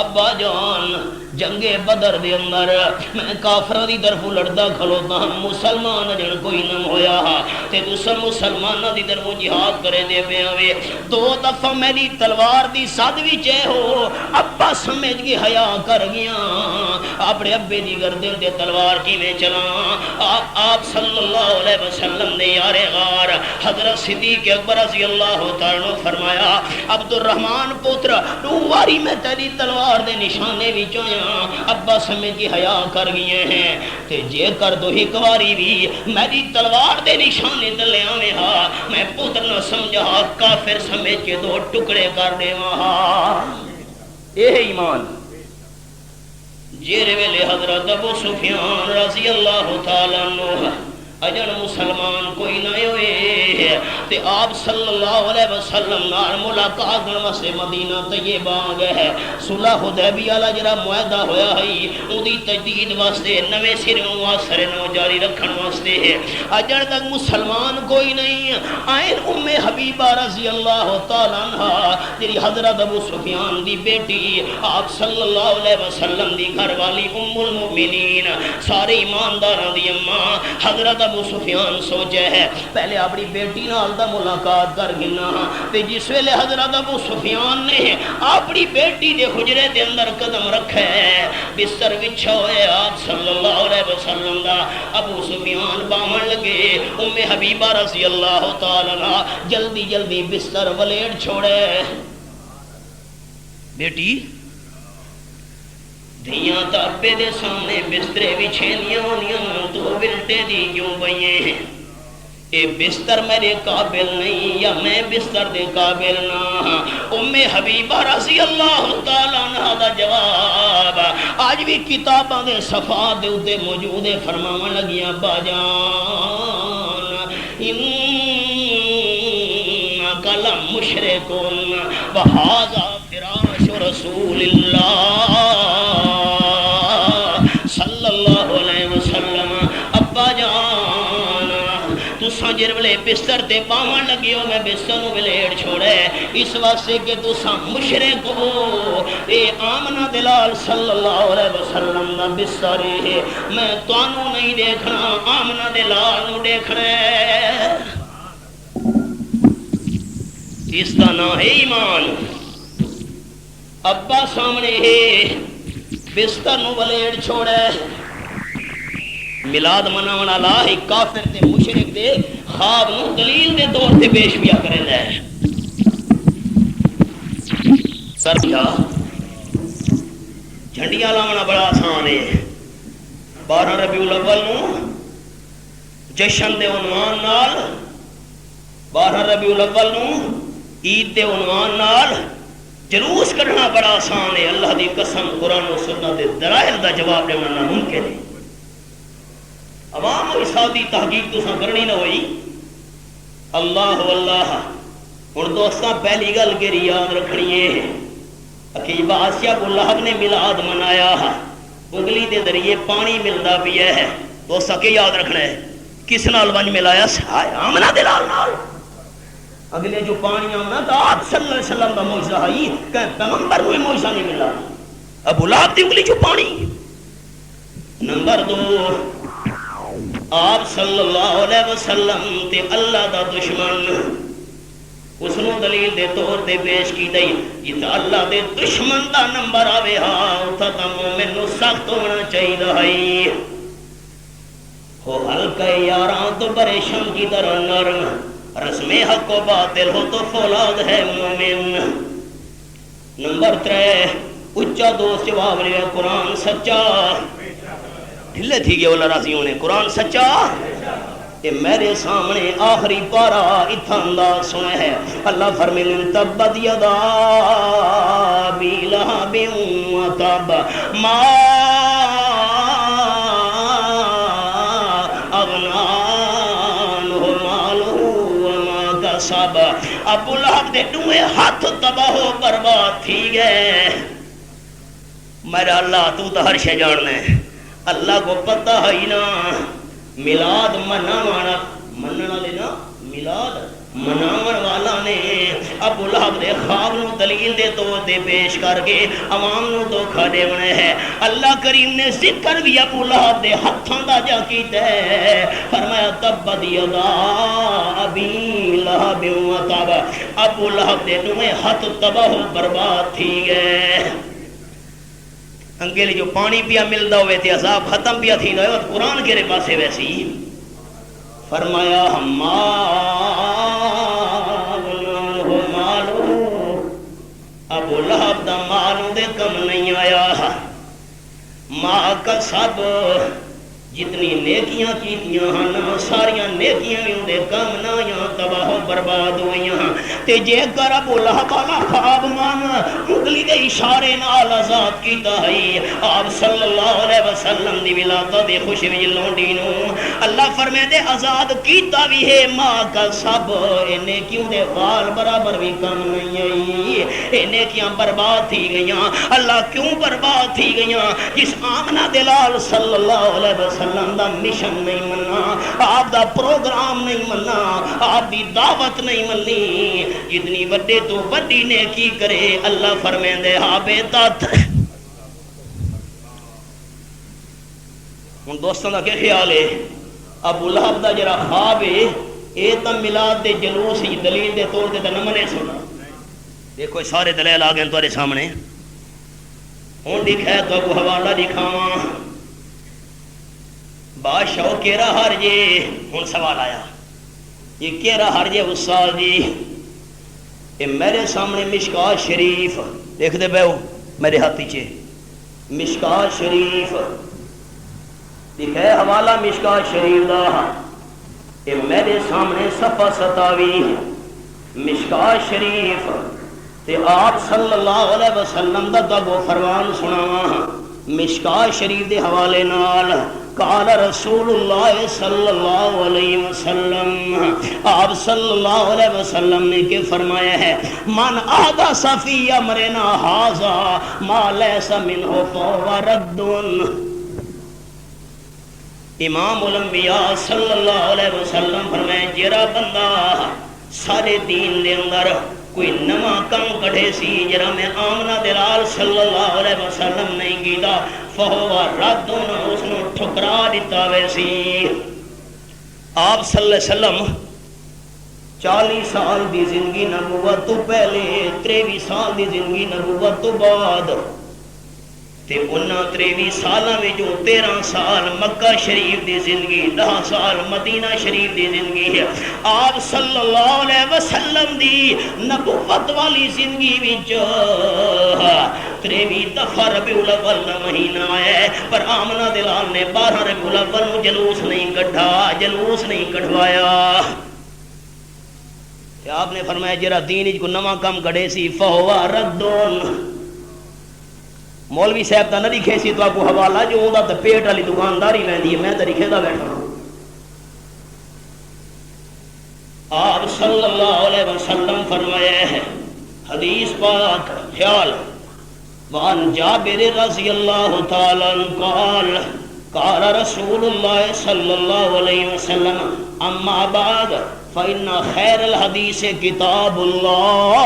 ابا جان جنگ بدر دے اندر میں کافرہ دی طرف لڑدا کھلوتا ہوں، مسلمان جن کوئی نہ ہویا تے دوسرا مسلمانہ دی طرف جہاد کرے دے پہ آوے، دو دفعہ میری تلوار دی ساتھ بھی چے ہو، ابا سمجھ کے حیا کر گیا، اپنے ابے دی گردے دے تلوار کی میں چلا۔ آپ صلی اللہ علیہ وسلم نے یار غار حضرت صدیق اکبر رضی اللہ تعالیٰ فرمایا عبد الرحمن پوتر تو واری میں تیری تلوار دے نشانے بھی چویا، ابا سمجھ کی حیا کر گئے ہیں تے جے کر دو ہی کواری بھی میری تلوار دے نشانے دلے آوے ہاں، میں پتر نہ سمجھا کافر سمجھ کے دو ٹکڑے کر دے وہاں۔ اے ایمان جیرے ویلے حضرت ابو سفیان رضی اللہ تعالیٰ عنہ اجن مسلمان کوئی نہ ہوئے تے آپ صلی اللہ علیہ وسلم نال ملاقات واسطے مدینہ طیبہ گئے، صلح حدیبیہ والا جڑا معاہدہ ہویا ہے اودی تجدید واسطے نویں سروں واثر نو جاری رکھن واسطے اجن تک مسلمان کوئی نہیں۔ آئین ام حبیبہ رضی اللہ تعالیٰ عنہ جڑی حضرت ابو سفیان دی بیٹی آپ صلی اللہ علیہ وسلم دی گھر والی ام المؤمنین سارے ایمانداراں دی اماں حضرت ابو سفیان سوچے ہے پہلے اپنی بیٹی نال دا ملاقات کر گنا تے جس ویلے حضرت ابو سفیان نے اپنی بیٹی دے حجرے دے اندر قدم رکھے بستر وچھا ہوئے آپ صلی اللہ علیہ وسلم دا ابو سفیان باون لگے، ام حبیبہ رضی اللہ تعالیٰ جلدی جلدی بستر ولیٹ چھوڑے، بیٹی دھیاں تا ابے دے سامنے بسترے بچھے دیاں ہونیاں تو ولٹے دی کیوں بئیے ہیں، اے بستر میرے قابل نہیں یا میں بستر دے قابل نہ. ام حبیبہ رضی اللہ تعالیٰ عنہ دا جواب آج بھی کتاباں دے صفحات دے اوتے موجود ہے. فرماون لگیاں باجان انک لمشرکون وہذا فراش رسول اللہ صلی اللہ علیہ وسلم. ابا جان تساں جس ویلے بستر تے باون لگے ہو میں بستر نو ولیڑ چھوڑے اس واسطے کہ تساں مشرک ہو. اے آمنہ دلال صلی اللہ علیہ وسلم دا بستر ہے. میں تانوں نہیں دیکھنا آمنہ دلال نو دیکھنا ہے. اس کا نام ہے ایمان. ابا سامنے ہے بستر نو ولیڑ چھوڑے میلاد مناون والا ایک کافر تے مشرک دے خواب نو دلیل دے طور تے پیش کیا کرے ہے. سر کیا جھنڈیاں لاونا بڑا آسان ہے. 12 ربیع الاول نو جشن دے عنوان نال 12 ربیع الاول نو عید دے عنوان نال جلوس کرنا بڑا آسان ہے. اللہ دی قسم قرآن و سنت دے دلائل دا جواب دینا ناممکن ہے. عوام سادی تحقیق تو کرنی نہ ہوئی. اللہ واللہ ہن دوستاں پہلی گل کے یاد رکھنی ہے عقیبہ آسیہ کو لہب نے میلاد منایا انگلی دے ذریعے پانی ملدا پیا ہے. دوستاں کے یاد رکھنا ہے کس نال ونج ملایا آمنہ دلال نال. اگلے جو پانی آمنا تو آپ صلی اللہ علیہ وسلم کا معجزہ ہے کہ پیغمبر کو معجزہ نہیں ملا. ابو لہب دی انگلی جو پانی. نمبر 2 آپ صلی اللہ علیہ وسلم تے اللہ دا دشمن اس نو دلیل دے طور تے پیش کی دئی. جتا اللہ دے دشمن دا نمبر آوے ہاں اتھا تا مومن نو سخت ہونا چاہیے ہے. ہو ہلکا یاراں تو پریشان کی طرح نرم رسم حق و باطل ہو تو فولاد ہے مومن. نمبر 3 اچھا دوست جواب لیا قرآن سچا. ڈھلے تھی گئے والا رازیوں نے قرآن سچا. کہ میرے سامنے آخری پارا اتھا انداز سنے ہے. اللہ فرمین تبت یدا بی لہب و تب ما سب. ابو لہب دے دوئے ہاتھ تباہ و برباد تھی گئے. میرا اللہ تو تو ہر شے جاننا ہے. اللہ کو پتہ ہے نا میلاد منانا لینا میلاد مناون والا نے ابو لہب دے خواب نو دلیل دے طور دے پیش کر کے عوام نو دھوکا دیونا ہے. اللہ کریم نے ذکر بھی ابو لہب دے ہتھاں دا جا کیتا ہے. فرمایا تبت یدا ابی لہب و تب. ابو لہب دے دوئے ہاتھ تباہ و برباد تھی گئے. انگیلی جو پانی پیا ملدا ہوئے تے عذاب ختم پیا تھی ہوئے قرآن کے پاسے ویسی فرمایا ابو لہب دا مال دے کم نہیں آیا. ماں کا سب جتنی نیکیاں کیتیاں ہن ساریاں نیکیاں بھی اندے کم نہ آیاں تباہ و برباد ہوئیاں. تے جے کر ابو لہب والا خواب مان انگلی دے اشارے نال آزاد کیتا ہے. آپ صلی اللہ علیہ وسلم دی ولادت دے خوشی وچ لونڈی نو اللہ فرمائے دے آزاد کیتا بھی ہے. ماں کا سب نیکیوں دے وال برابر بھی کم نہیں آئی. اے نیکیاں برباد تھی گئیاں. اللہ کیوں برباد تھی گئیاں؟ جس آمنہ دلال صلی اللہ علیہ وسلم دا مشن نہیں مننا آپ دا پروگرام نہیں مننا آپ دی دعوت نہیں مننی. جتنی وڈے تو وڈی نیکی کرے اللہ فرمائے دے ہاں بیتت. ان دوستوں دا کیا خیال ہے؟ ابو لہب دا جرا خواب ہے اے تا میلاد دے جلوس ہی دلیل دے طور دے نہ منے سنا. دیکھو سارے دلائل آ گئے تمہارے سامنے. ہوں دکھائے تو کو حوالہ دکھاواں بادشاہ کیرا ہر جے. ہوں سوال آیا یہ کیرا ہر جے استاد جی. یہ میرے سامنے مشکات شریف دیکھ دے بیو میرے ہاتھ پیچھے مشکات شریف دکھائے حوالہ مشکات شریف دا یہ میرے سامنے صفحہ 27 مشکات شریف تے آپ صلی اللہ علیہ وسلم دا دو فرمان سناواں مشکات شریف دے حوالے نال قال رسول اللہ صلی اللہ علیہ وسلم آپ صلی اللہ علیہ وسلم نے کہ فرمایا ہے من احدث فی امرنا ھذا ما لیس منہ فہو رد امام الانبیاء صلی اللہ علیہ وسلم فرمائے جرا بندہ سارے دین دے اندر کوئی نواں کم کڑھے سی جرا میں آمنہ دلال صلی اللہ علیہ وسلم نہیں گیتا فہو رد اس نے ٹھکرا دیتا ویسی آپ صلی اللہ علیہ وسلم 40 سال دی زندگی نبوت تو پہلے 23 سال دی زندگی نبوت تو بعد تے انہاں 23 سالاں وچ 13 سال مکہ شریف دی زندگی 10 سال مدینہ شریف دی زندگی ہے آپ صلی اللہ علیہ وسلم دی نبوت والی زندگی وچ 23 دفعہ ربیع الاول دا مہینہ ہے پر آمنہ دلال نے 12 ربیع الاول جلوس نہیں کڈھا جلوس نہیں کڈھوایا تے آپ نے فرمایا جرا دین وچ کو نواں کم کڈے سی فہو ردون مولوی صاحب تا نہ لکھے سی تو آپ کو حوالہ جو ہوندا تے پیٹ والی دکانداری ویندی ہے میں تے لکھے دا بیٹھا آپ صلی اللہ علیہ وسلم فرمایا ہے حدیث پاک خیال وان جابر رضی اللہ تعالی عنہ قال قال رسول اللہ صلی اللہ علیہ وسلم اما بعد فإن خیر الحدیث کتاب اللہ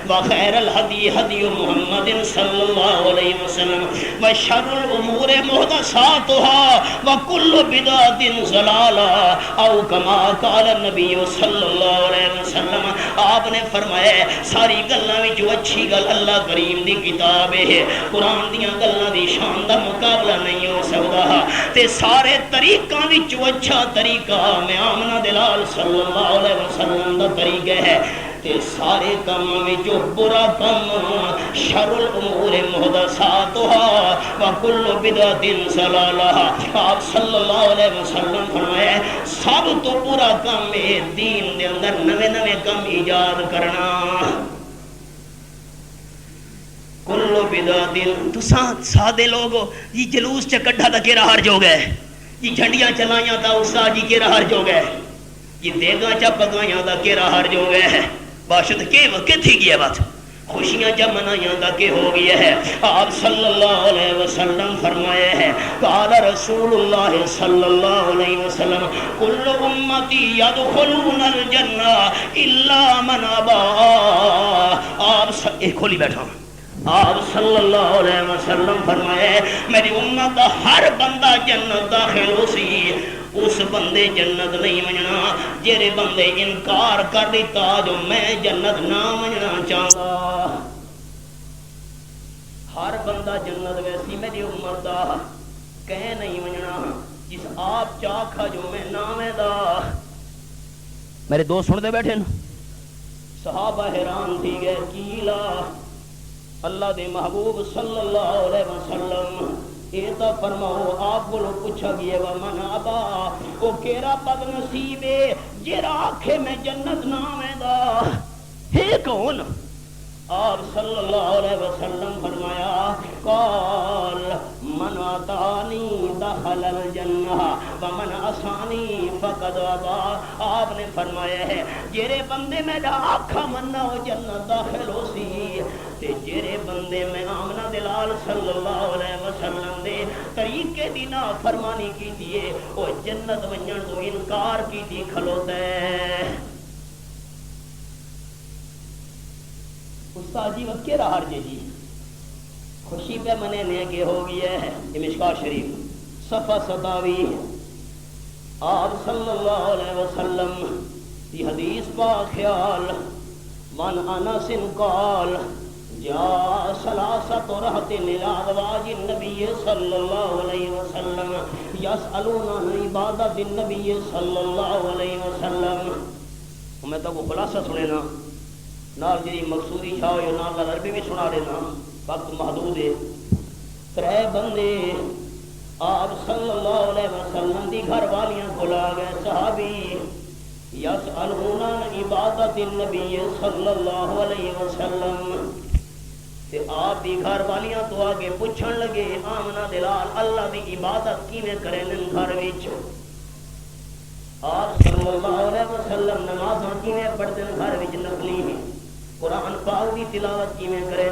وخیر الحدی حدی محمد صلی اللہ علیہ وسلم وشر الامور محدثاتها وکل بدعۃ ضلالہ او کما قال النبی صلی اللہ علیہ وسلم آپ نے فرمایا ساری گلاں وچ اچھی گل اللہ کریم دی کتاب ہے قرآن دیاں گلاں دی شان دا مقابلہ نہیں ہو سکدا تے سارے طریقاں وچ اچھا طریقہ میں آمنہ دلال صلی اللہ علیہ وسلم دا طریقہ ہے تے سارے کام وچوں برا کام شر الامور محدثاتها وکل بدعۃ ضلالہ آپ صلی اللہ علیہ وسلم فرمایا سب تو برا کام ہے دین دے اندر نوے نوے کام ایجاد کرنا کل بدعۃ تو سادے لوگ یہ جلوس چ کڈھا تا کیڑا ہر جو گئے یہ جھنڈیاں چلائیاں تا استاد جی کیڑا ہر جو گئے یہ دیگاں چا پکائیاں دا کیڑا ہر جو گئے باشد کے تھی گیا بات خوشیاں جب منائیاں دا کہ ہو گیا ہے آپ صلی اللہ علیہ وسلم فرمائے ہیں قال رسول اللہ صلی اللہ علیہ وسلم کل امتی یدخلون الجنہ الا من ابا آپ کھولی بیٹھا آپ صلی اللہ علیہ وسلم فرمائے میری امت ہر بندہ جنت داخل ہو سی اس بندے جنت نہیں مننا جیرے بندے انکار کر دیتا جو میں جنت نہ مننا چاہتا ہر بندہ جنت ویسی میری امت دا کہہ نہیں مننا جس آپ چاکھا جو میں نامے دا میرے دوست سن دے بیٹھے نا صحابہ حیران تھی گئے کیلا اللہ دے محبوب صلی اللہ علیہ وسلم یہ تو فرماؤ آپ کو لوگ پوچھا گیا ومن ابا او کیرا بد نصیب ہے جیرا آنکھے میں جنت نام ہے دا ہے کون آپ صلی اللہ علیہ وسلم فرمایا قال من آتانی دخل الجنہ ومن عصانی فقد ابا آپ نے فرمایا ہے جیرے بندے میں دا آنکھا مننا ہو جنت داخل ہو سی تے جیرے بندے میں آمنہ دلال صلی اللہ علیہ وسلم دے طریقے دی نافرمانی کی دیئے وہ جنت ونجن تو انکار کی دی کھلوتا ہے استاد جی وقت رہا جی خوشی پہ منے نے کہ ہو گیا ہے یہ مشکات شریف صفحہ 27 آپ صلی اللہ علیہ وسلم یہ حدیث پا خیال من انس قال جاء ثلاثة رهط لأزواج النبي صلی اللہ علیہ وسلم يسألون عن عبادت النبي صلی اللہ علیہ وسلم میں تو کو خلاصہ سنے نا نال جی مقصودی شاہ ہوئے نال عربی بھی سنا دینا وقت محدود ہے 3 بندے آپ صلی اللہ علیہ وسلم دی گھر والیاں بلا گئے صحابی یسألون عن عبادت النبی صلی اللہ علیہ وسلم تے آپ دی گھر والیاں تو آگے پوچھن لگے آمنہ دلال اللہ دی عبادت کیویں کریں گھر وچ آپ صلی اللہ علیہ وسلم نماز کیویں پڑھتے گھر وچ نفلی قرآن پاک دی تلاوت کیویں کریں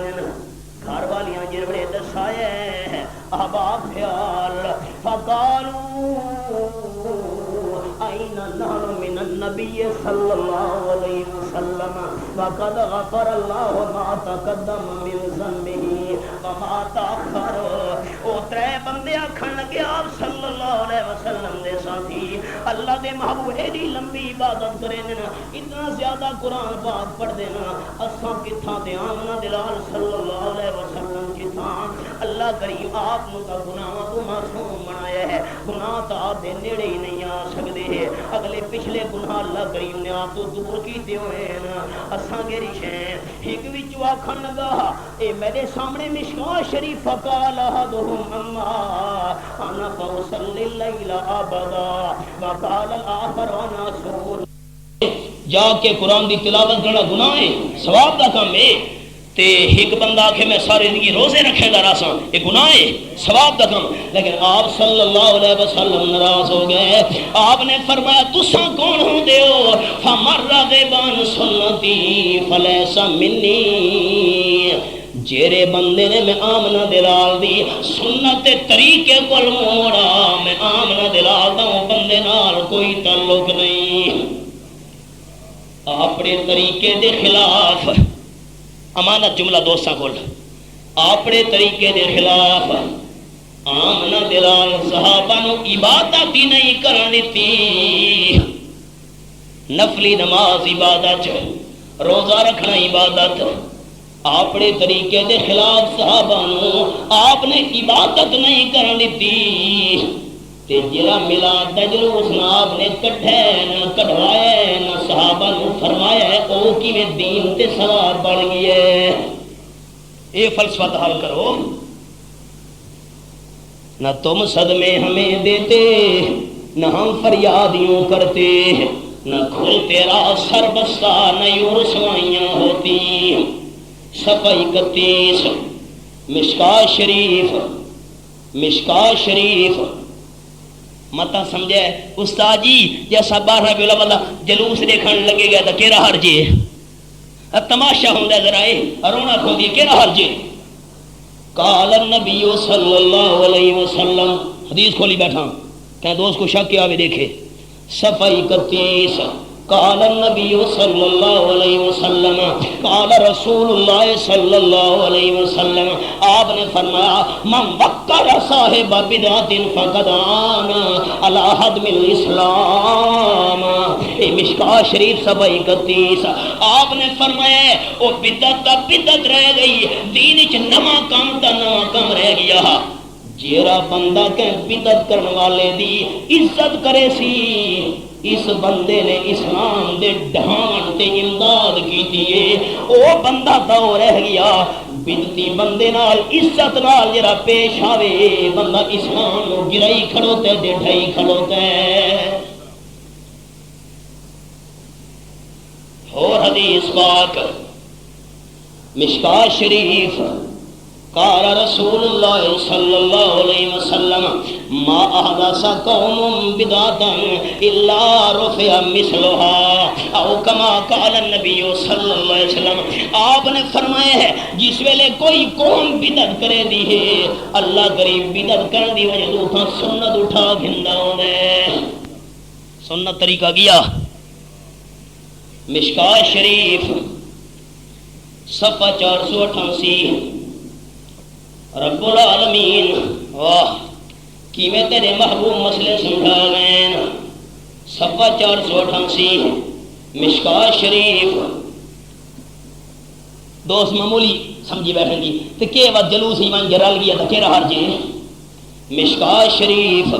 گھر والیاں جڑے دسائے احباب خیال فقالوا أين نحن من النبي صلى الله عليه وسلم وقد غفر الله ما تقدم من ذنبه وما تأخر او ترے بندے آکھن لگے آپ صلی اللہ علیہ وسلم دے ساتھی اللہ دے محبوب ایڈی لمبی عبادت کریں اتنا زیادہ قرآن پاک پڑھ دینا اساں کتھاں تے آمنہ دلال صلی اللہ علیہ وسلم کتھاں اللہ کریم آپ نو تا گناہ تو معصوم بنایا ہے گناہ تا آپ دے نیڑے ہی نہیں آ سکدے اگلے پچھلے گناہ اللہ کریم نے آپ تو دور کیتے ہوئے ہیں اساں گے رشیں ایک وچ آکھن لگا اے میرے سامنے مشکاہ شریف فقال احدهم اما انا فاصلی اللیل ابدا وقال الاخر انا اصوم جا کے قرآن دی تلاوت کرنا گناہ ہے ثواب دا کام ہے تے ایک بندہ آکھے میں ساری زندگی روزے رکھے گا راساں یہ گناہ ہے ثواب دا کم لیکن آپ صلی اللہ علیہ وسلم ناراض ہو گئے آپ نے فرمایا تساں کون ہوں دیو فمر راغبان سنتی فلیس منی جیرے بندے نے میں آمنہ دلال دی سنت طریقے کو موڑا میں آمنہ دلال دا ہوں بندے نال کوئی تعلق نہیں اپنے طریقے دے خلاف امانت جملہ دوستاں کھول اپنے طریقے دے خلاف آمنہ دلال صحابہ نو عبادت ہی نہیں کرن دتی نفلی نماز عبادت روزہ رکھنا عبادت اپنے طریقے دے خلاف صحابہ نو آپ نے عبادت نہیں کرن دتی تے جڑا میلاد دا جلوس نہ آپ نے کڈھے نہ کڈھوایا نہ صحابہ نو فرمایا ہے او کیویں دین تے ثواب بن گئی ہے اے فلسفہ حل کرو نہ تم صدمے ہمیں دیتے نہ ہم فریاد یوں کرتے نہ کھلتے راہ سر بستہ نہ یوں رسوائیاں ہوتی صفحہ 31 مشکاہ شریف متا سمجھے استاد جی جیسا 12 ربیع الاول جلوس دیکھن لگے گا تو کیڑا حرج ہے تماشا ہوندا ذرا اے رونق ہوندی کیڑا حرج ہے قال النبی صلی اللہ علیہ وسلم حدیث کھولی بیٹھا کہ دوست کو شک کیا بھی دیکھے صفحہ 31 قال النبی صلی اللہ علیہ وسلم قال رسول اللہ صلی اللہ علیہ وسلم آپ نے فرمایا من وقر صاحب بدعت فقد آن علی حدم الاسلام مشکاہ شریف صفحہ 31 آپ نے فرمایا وہ بدعت رہ گئی دین وچ نواں کام رہ گیا جیڑا بندہ کہ بدعت کرنے والے دی عزت کرے سی اس بندے نے اسلام دے ڈھان تے امداد کیتی ہے او بندہ تو رہ گیا بدتی بندے نال عزت نال جڑا پیش آوے بندہ اسلام نو گرائی کھڑوتے تے ڈھائی کھڑوتے اور حدیث پاک مشکاہ شریف قال رسول اللہ صلی اللہ علیہ وسلم ما احدث قوم بدعتا الا رفع مثلها او کما قال النبی صلی اللہ علیہ وسلم آپ نے فرمایا ہے جس ویلے کوئی قوم بدعت کرے دی ہے اللہ کریم بدعت کرن دی وجہ تو سنت اٹھا گھندا ہوندا سنت طریقہ گیا مشکاہ شریف صفحہ 488 رب العالمین واہ کی میں تیرے محبوب مسئلے سمجھا گئے صفحہ 488 مشکاہ شریف دوست معمولی سمجھی بیٹھیں گی تو کہ وقت جلوس ایمان جرال گیا تھا کہہ رہا جی مشکاہ شریف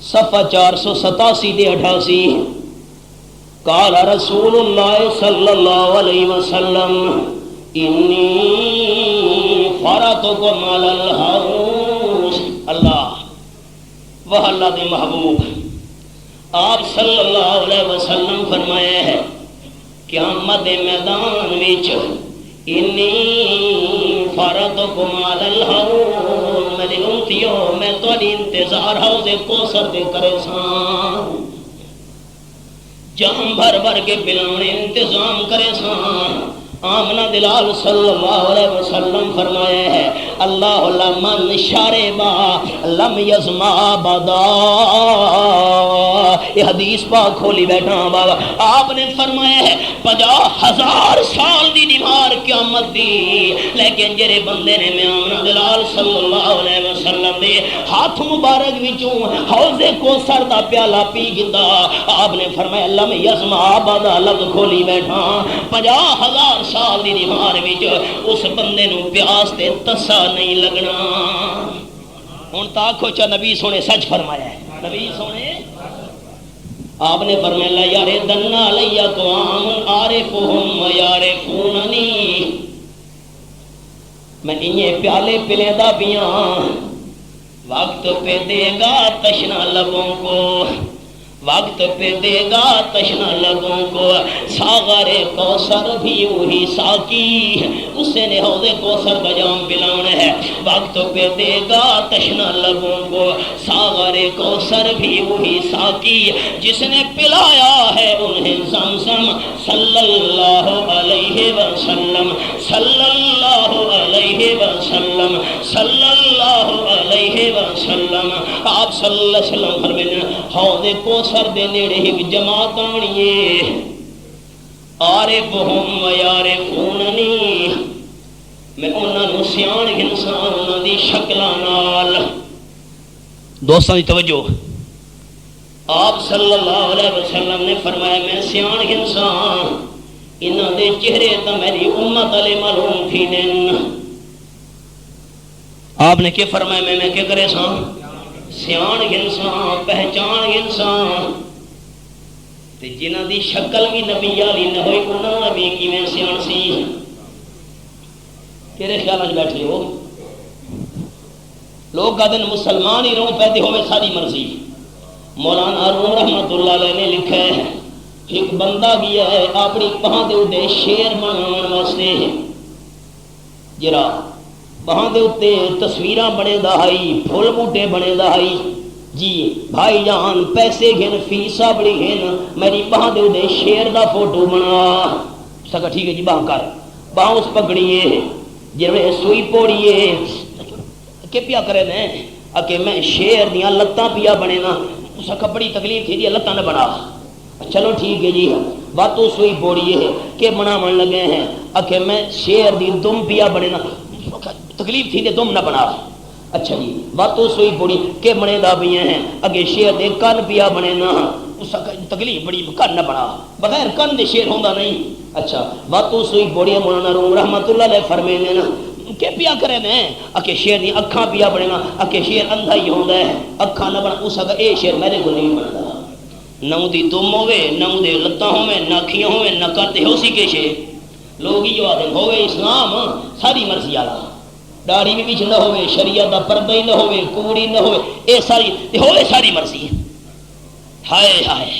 صفحہ 487 دے 88 قال رسول اللہ صلی اللہ علیہ وسلم انی فراتکم علی الحوض اللہ وہ اللہ دے محبوب آپ صلی اللہ علیہ وسلم فرمایا ہے قیامت دے میدان وچ انی فرضکم علی الحوض میری امتیو میں تہاڈی انتظار حوض کوثر دے کرے ساں جام بھر بھر کے پلانے انتظام کرے ساں آمنہ دلال صلی اللہ علیہ وسلم فرمایا ہے اللہ لمن شاربا لم یزما بدا یہ حدیث پاک کھولی بیٹھا بابا آپ نے فرمایا ہے 50,000 سال دی نمار قیامت دی لیکن جرے بندے نے میں آمنہ دلال صلی اللہ علیہ وسلم دے ہاتھ مبارک وچوں حوض کوثر دا پیالہ پی گندا آپ نے فرمایا لم یزما بدا لفظ کھولی بیٹھا 50,000 سال دی نمار وچ اس بندے نو پیاس تے تسا نہیں لگنا ہن تا آکھو چا نبی سونے سچ فرمایا ہے نبی سونے آپ نے فرمایا یار دنا علی اقوام عارفهم یعرفوننی میں انہیں پیالے پلیدا پیاں وقت پہ دے گا تشنا لبوں کو وقت پہ دے گا تشنا لبوں کو ساغر کوثر بھی وہی ساقی اسے نے حوض کوثر کا جام پلانا ہے وقت پہ دے گا تشنا لبوں کو ساغر کوثر بھی وہی ساقی جس نے پلایا ہے انہیں زمزم صلی اللہ علیہ وسلم صلی اللہ علیہ وسلم صلی اللہ علیہ وسلم آپ صلی اللہ علیہ وسلم فرمایا حوض کوثر سر دے نیڑے ایک جماعت آنی عارفهم یعرفوننی میں انہاں نو سیاں انسان انہاں دی شکلاں نال دوستاں دی توجہ آپ صلی اللہ علیہ وسلم نے فرمایا میں سیاں انسان انہاں دے چہرے تے میری امت علی معلوم تھی دین آپ نے کیا فرمایا میں کیا کرے ساں سیان انسان پہچان انسان تے جنہ دی شکل بھی نبی علی نہ ہوئی انہاں نبی کی میں سیان سی تیرے خیال آج بیٹھے ہو لوگ کہتے ہیں مسلمان ہی رہوں پیدے ہوئے ساری مرضی مولانا روم رحمت اللہ علیہ نے لکھا ہے ایک بندہ گیا ہے اپنی پہاں دے اٹھے شیر بناون واسطے جرا وہاں دے اتے تصویراں بنے دہائی پھول بوٹے بنے دہائی جی بھائی جان پیسے گھن فیسا بڑی گھن میری وہاں دے اتے شیر دا فوٹو بنا سکا ٹھیک ہے جی باہاں کر باہاں اس پکڑیے جنہیں سوئی پوڑیے کہ پیا کرے دیں کہ میں شیر دیاں لتاں پیا بنے نا سکا بڑی تکلیف تھی جی لتاں نہ بنا چلو ٹھیک ہے جی باتوں سوئی پوڑیے کہ بنا من لگے ہیں کہ میں شیر دی دم پیا بنے نا تکلیف تھی دے دم نہ بنا اچھا جی باتوں سوئی پوڑی کہ بنے دا بھی ہیں اگے شیر دے کن پیا بنے نا اس تکلیف بڑی کن نہ بنا بغیر کن دے شیر ہوندہ نہیں اچھا باتوں سوئی پوڑی مولانا روم رحمت اللہ علیہ فرمینے نا کہ پیا کرے نے اکے شیر دی اکھاں پیا بنے نا اکے شیر اندھا ہی ہوندہ ہے اکھاں نہ بنا اس اگا اے شیر میرے کو نہیں بنتا نہ دی دم ہوئے نہ دے لتاں ہوئے نہ کھیاں ہوئے نہ کرتے ہو سی کے شیر لوگ ہی جو آدھیں ہوئے اسلام ساری مرضی آلا داڑھی بھی بیچ نہ ہوئے شریعت دا پردہ ہی نہ ہوئے کوڑی نہ ہوئے اے ساری ہوئے ساری مرضی ہائے ہائے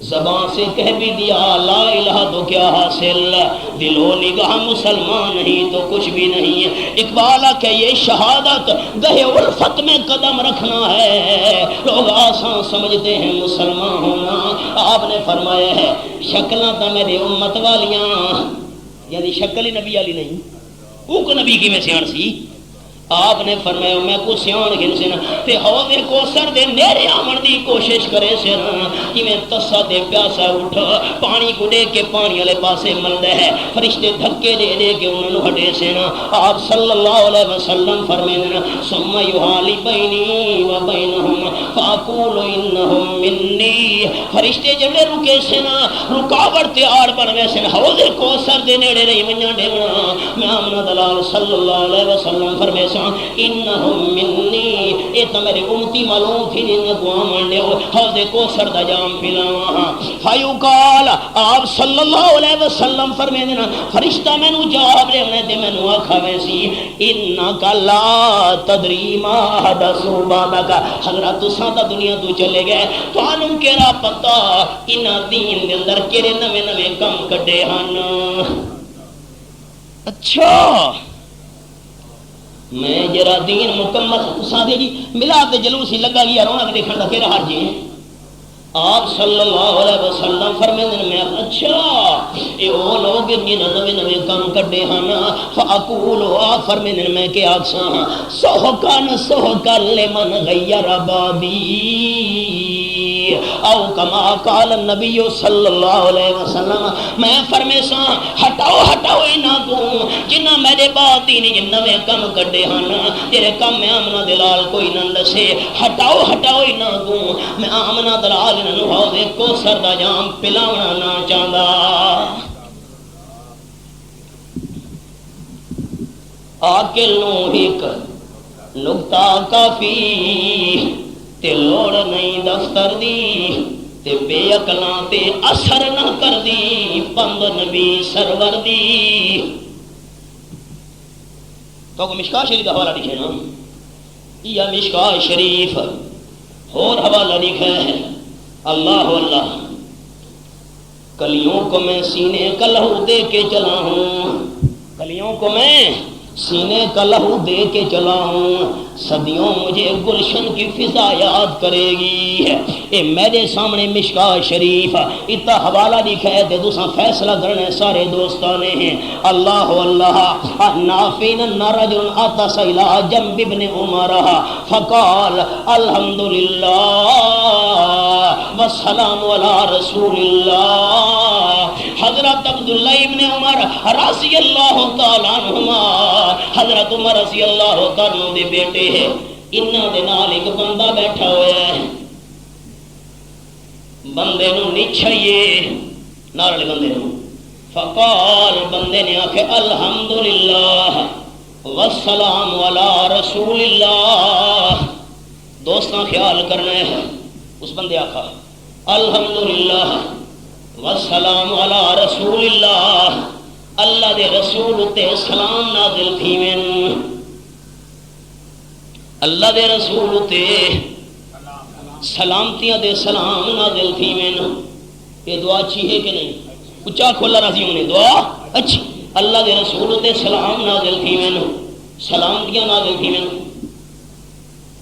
زبان سے کہہ بھی دیا لا الہ تو کیا حاصل دل و نگاہ مسلمان نہیں تو کچھ بھی نہیں ہے اقبالہ کہ یہ شہادت گہے الفت میں قدم رکھنا ہے لوگ آسان سمجھتے ہیں مسلمان ہونا آپ نے فرمایا ہے شکلیں تو میرے امت والیاں یعنی شکل نبی والی نہیں وہ کو نبی کی میں سیان سی آپ نے فرمایا میں کو سیان گن سے نا تے حوض کوثر دے نیرے آمن دی کوشش کرے سے نا کہ میں تسا دے پیاسا اٹھا پانی کو دے کے پانی والے پاسے ملدے ہے فرشتے دھکے دے دے کے انہوں ہٹے سے نا آپ صلی اللہ علیہ وسلم فرمائے نا ثم یحالی بینی و بینہم فاقول انہم منی فرشتے جڑے رکے سے نا رکاوٹ تیار بنوے سے نا حوض کوثر دے نیرے نہیں منیا ڈیونا میں آمنہ دلال صلی اللہ علیہ وسلم فرمائے سا انہم منی اے تو میرے امتی معلوم تھی جن دعا مان لے حوض کوثر دا جام پلاواں فیقال آپ صلی اللہ علیہ وسلم فرمائے دینا فرشتہ مینوں جواب دے نے تے مینوں آکھاوے سی انک لا تدری ما حدث بعدک حضرت تساں تا دنیا تو چلے گئے تانوں کیڑا پتہ انہاں دین دے اندر کیڑے نویں نویں کم کڈے ہن اچھا میں جرا دین مکمل تساں دے جی ملاد دے جلوس ہی لگا گیا رونق دیکھن دا کیڑا حرج ہے آپ صلی اللہ علیہ وسلم فرمائے میں اچھا اے او لوگ جنہاں نویں نویں کام کڈے ہن فاقول فرمائے میں کہ آکھاں سحقا لمن غیر بابی او کما قال النبی صلی اللہ علیہ وسلم میں فرمیسا ہٹاؤ انہاں کو جنہاں میرے بعد دین نویں کم کڈے ہن تیرے کم میں آمنہ دلال کوئی نہ دسے ہٹاؤ انہاں کو میں آمنہ دلال انہاں حوض کوثر دا جام پلاونا نہ چاہندا عاقل نوں ایک نقطہ کافی تے لوڑ نہیں دفتر دی تے بے عقلاں تے اثر نہ کر دی پند نبی سرور دی تو کو مشکاہ شریف حوالہ لکھے نا یہ مشکاہ شریف اور حوالہ لکھا ہے اللہ اللہ کلیوں کو میں سینے کا لہو دے کے چلا ہوں کلیوں کو میں سینے کا لہو دے کے چلا ہوں صدیوں مجھے گلشن کی فضا یاد کرے گی اے میرے سامنے مشکاہ شریف اتنا حوالہ لکھا ہے تے دوسرا فیصلہ کرنے سارے دوستانے ہیں اللہ اللہ نافین رجل اتس الى جنب ابن عمر فقال الحمدللہ والسلام علی رسول اللہ حضرت عبداللہ ابن عمر رضی اللہ تعالیٰ عنہما حضرت عمر رضی اللہ تعالیٰ دے بیٹے ہے انہاں دے نال ایک بندہ بیٹھا ہوا ہے بندے نو نچھائیے نارے بندے نو فقال بندے نے آکھے الحمدللہ والسلام علی رسول اللہ دوستاں خیال کرنا ہے اس بندے آکھا الحمدللہ والسلام علی رسول اللہ اللہ دے رسول تے سلام نازل تھی من اللہ دے رسول تے سلامتیاں دے سلام نازل تھی من یہ دعا اچھی ہے کہ نہیں اچھا کھولا راضی ہونے دعا اچھی اللہ دے رسول تے سلام نازل تھی من سلامتیاں نازل تھی من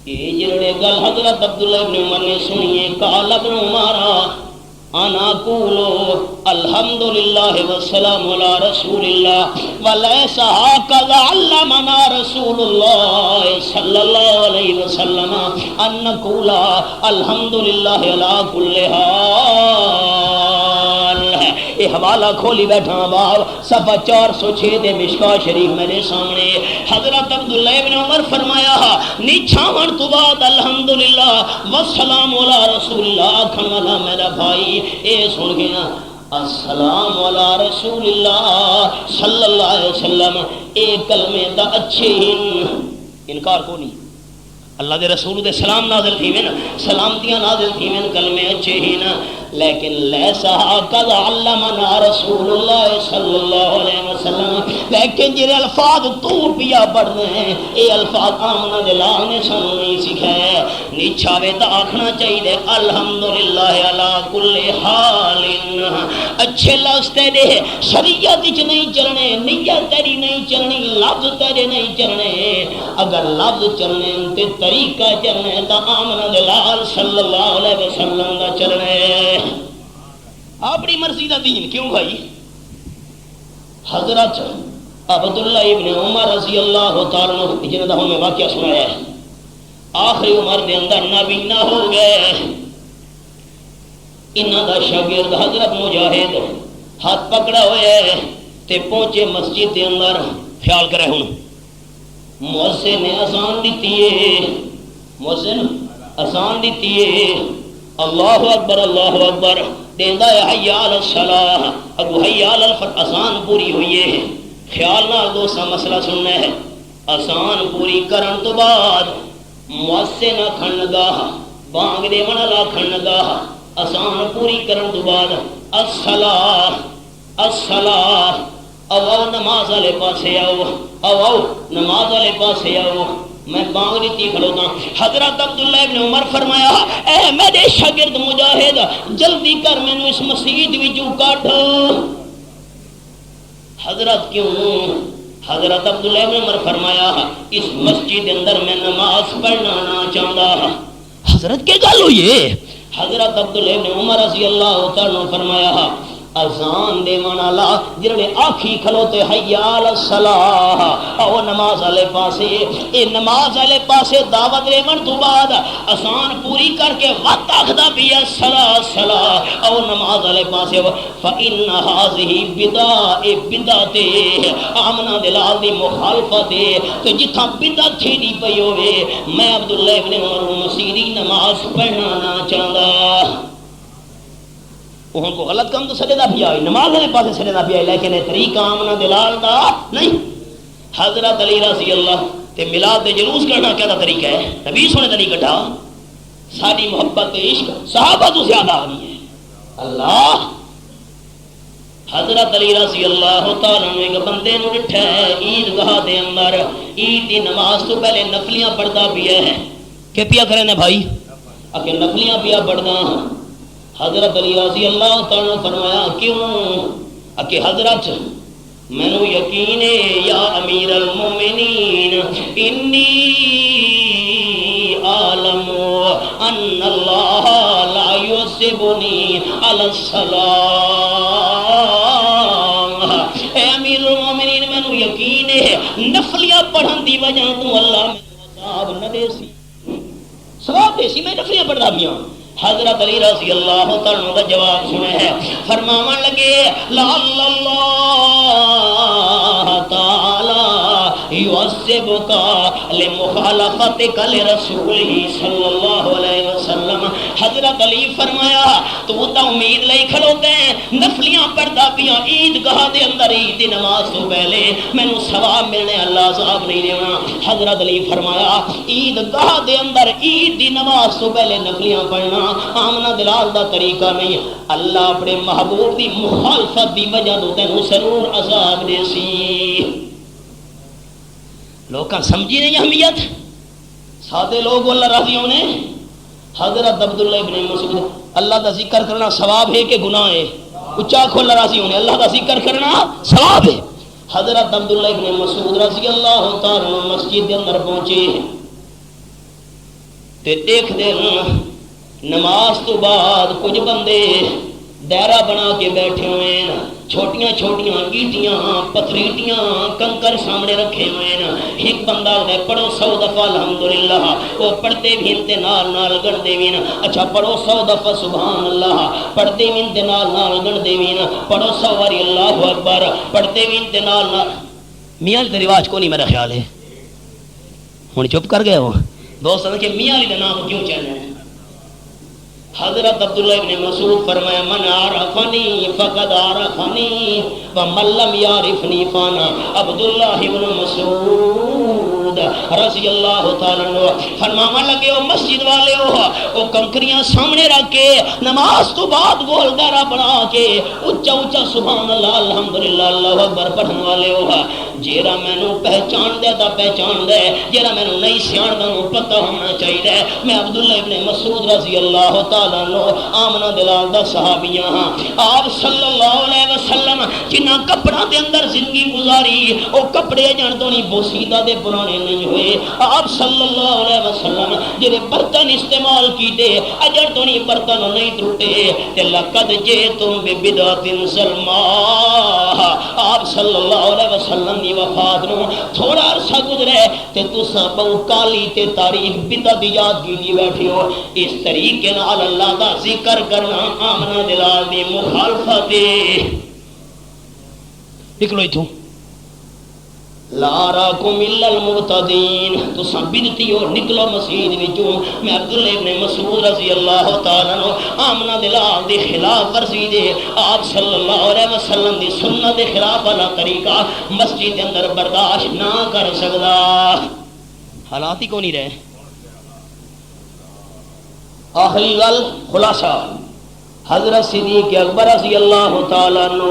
یہ جڑے گل حضرت عبداللہ ابن عمر نے سنیے قال ابن عمر انا قولو الحمدللہ والسلام علی رسول اللہ ولیس هكذا علمنا رسول اللہ صلی اللہ علیہ وسلم ان نقول الحمدللہ علی کل حال یہ حوالہ کھولی بیٹھا باب صفحہ 406 دے مشکاہ شریف میرے سامنے حضرت عبداللہ ابن عمر فرمایا نیچھاون تو بعد الحمدللہ والسلام علی رسول اللہ کھن والا میرا بھائی اے سن گیا السلام علی رسول اللہ صلی اللہ علیہ وسلم اے کلمے دا اچھے ہن انکار کو نہیں اللہ دے رسول دے سلام نازل تھی میں سلامتیاں نازل تھی میں کلمے اچھے ہی نا لیکن لیسا قد علمنا رسول اللہ صلی اللہ علیہ وسلم لیکن جرے الفاظ تو پیا پڑھنے ہیں اے الفاظ آمنہ دلال نے سنو نہیں سکھائے نیچھاوے تا آکھنا چاہیے الحمدللہ علی کل حال اچھے لفظ تیرے شریعت وچ نہیں چلنے نیت تیری نہیں چلنی لفظ تیرے نہیں چلنے اگر لفظ چلنے تے طریقہ چلنے تا آمنہ دلال صلی اللہ علیہ وسلم دا چلنے اپنی مرضی دا دین کیوں بھائی حضرت عبداللہ ابن عمر رضی اللہ تعالیٰ عنہ جنہوں دا ہمیں واقعہ سنایا ہے آخری عمر دے اندر نابینا ہو گئے انہاں دا شاگرد حضرت مجاہد ہاتھ پکڑا ہوئے تے پہنچے مسجد دے اندر خیال کرے ہوں مؤذن نے اذان دیتی ہے مؤذن اذان دیتی ہے اللہ اکبر دیندا ہے حی علی الصلاۃ ابو حی علی الفلاح اذان پوری ہوئی ہے خیال نال دوسرا مسئلہ سننا ہے آسان پوری کرن تو بعد مؤذن کھن لگا بانگ دے من لا کھن لگا آسان پوری کرن تو بعد الصلاۃ الصلاۃ او نماز والے پاسے آؤ نماز والے پاسے آؤ میں بانگ دیتی کھڑوتا حضرت عبداللہ ابن عمر فرمایا اے میرے شاگرد مجاہد جلدی کر میں نے اس مسجد وچوں کڈ حضرت کیوں حضرت عبداللہ ابن عمر فرمایا اس مسجد اندر میں نماز پڑھنا نہ چاہتا حضرت کے گل ہوئی ہے حضرت عبداللہ ابن عمر رضی اللہ تعالیٰ عنہ فرمایا اذان دے من اللہ جڑے آکھی کھلوتے حی علی الصلاۃ او نماز والے پاسے اے نماز والے پاسے دعوت دے من تو بعد اذان پوری کر کے وقت آکھدا پیا صلاۃ صلاۃ او نماز والے پاسے فإن هذه بدعہ اے بدعت آمنا دلال دی مخالفت ہے تے جتھاں بدعت تھی دی پئی ہوے میں عبداللہ ابن عمر مسیری نماز پڑھنا نہ چاہندا وہ کو غلط کام تو سجدہ بھی آئی نماز والے پاسے سجدہ بھی آئی لیکن طریقہ آمنا دلال دا نہیں حضرت علی رضی اللہ تے میلاد دے جلوس کرنا کیا دا طریقہ ہے نبی سونے دا نہیں کٹا ساری محبت عشق صحابہ تو زیادہ آنی ہے اللہ حضرت علی رضی اللہ تعالیٰ نے ایک بندے نو ڈٹھا ہے عیدگاہ دے اندر عید دی نماز تو پہلے نفلیاں پڑھدا پیا ہے کہ پیا کرے نے بھائی اکے نفلیاں پیا پڑھدا حضرت علی رضی اللہ تعالیٰ فرمایا کیوں کہ حضرت میں نو یقین ہے یا امیر المومنین انی عالم ان اللہ لا یعذبنی علی الصلاۃ اے امیر المومنین میں نو یقین ہے نفلیاں پڑھن دی وجہ تو اللہ میں عذاب نہ دے سی ثواب دے سی میں نفلیاں پڑھدا پیاں حضرت علی رضی اللہ تعالیٰ کا جواب سنے ہے فرماون لگے لعل اللہ تعالی یعذبک لمخالفتک لرسولہ صلی اللہ علیہ وسلم حضرت علی فرمایا تو تا امید لئی کھڑوتے ہیں نفلیاں پڑھدا پیاں عیدگاہ دے اندر عید دی نماز تو پہلے مینوں ثواب ملنے اللہ عذاب نہیں دینا حضرت علی فرمایا عیدگاہ دے اندر عید دی نماز تو پہلے نفلیاں پڑھنا آمنا دلال دا طریقہ نہیں اللہ اپنے محبوب دی مخالفت دی وجہ تو تینوں ضرور عذاب دے سی لوکاں سمجھی نہیں اہمیت سادے لوگ اللہ راضی ہونے حضرت عبداللہ ابن مسعود اللہ دا ذکر کرنا ثواب ہے کہ گناہ ہے اچھا کھو اللہ راضی ہونے اللہ دا ذکر کرنا ثواب ہے حضرت عبداللہ ابن مسعود رضی اللہ تعالی مسجد کے اندر پہنچے تے دیکھ دے نماز تو بعد کچھ بندے دائرہ بنا کے بیٹھے ہوئے ہیں چھوٹیاں چھوٹیاں اینٹیاں پتھریٹیاں کنکر سامنے رکھے ہوئے ہیں ایک بندہ ہے پڑھو 100 دفعہ الحمدللہ وہ پڑھتے بھی انتے نال گڑھتے بھی اچھا پڑھو 100 دفعہ سبحان اللہ پڑھتے بھی انتے نال گڑھتے بھی پڑھو 100 باری اللہ اکبر پڑھتے بھی انتے نال میاں علی رواج کو نہیں میرا خیال ہے ہن چپ کر گئے ہو دوستوں کہ میاں علی دا نام کیوں چلنا ہے حضرت عبداللہ ابن مسعود فرمایا من عرفنی فقد عرفنی ومن لم یعرفنی فانا عبداللہ ابن مسعود رضی اللہ تعالیٰ عنہ فرماما لگے ہو مسجد والے ہو وہ کنکریاں سامنے رکھ کے نماز تو بعد گول دائرہ بنا کے اچھا اچھا سبحان اللہ الحمدللہ اللہ اکبر پڑھن والے ہو جیرا میں نو پہچان دے تا پہچان دے جیرا میں نو نہیں سیان دا نو پتہ ہونا چاہیے میں عبداللہ ابن مسعود رضی اللہ تعالیٰ آمنا دلال دا صحابیاں آپ صلی اللہ علیہ وسلم جنہ کپڑا دے اندر زندگی گزاری او کپڑے جان تو نہیں بوسیدہ دے پرانے نہیں ہوئے آپ صلی اللہ علیہ وسلم جنہیں برتن استعمال کی دے اجر تو نہیں برتن نہیں ٹوٹے تے لقد جئتم ببدعۃ ظلما آپ صلی اللہ علیہ وسلم دی وفات نو تھوڑا عرصہ گزرے تے تساں بہو کالی تے تاریخ بدعت ایجاد کی بیٹھے ہو اس طریقے نال اللہ دا ذکر کرنا آمنا دلال دی مخالفت نکلو ایتھوں لا راکم الا المعتدین، تساں بدتی ہو نکلو مسجد وچوں۔ میں عبداللہ ابن مسعود رضی اللہ تعالی عنہ آمنہ دلال دی خلاف ورزی دے آپ صلی اللہ علیہ وسلم دی سنت دے خلاف والا طریقہ مسجد دے اندر برداشت نہ کر سکدا۔ حالات ہی کو نہیں رہے۔ آخری گل خلاصہ، حضرت صدیق اکبر رضی اللہ تعالی عنہ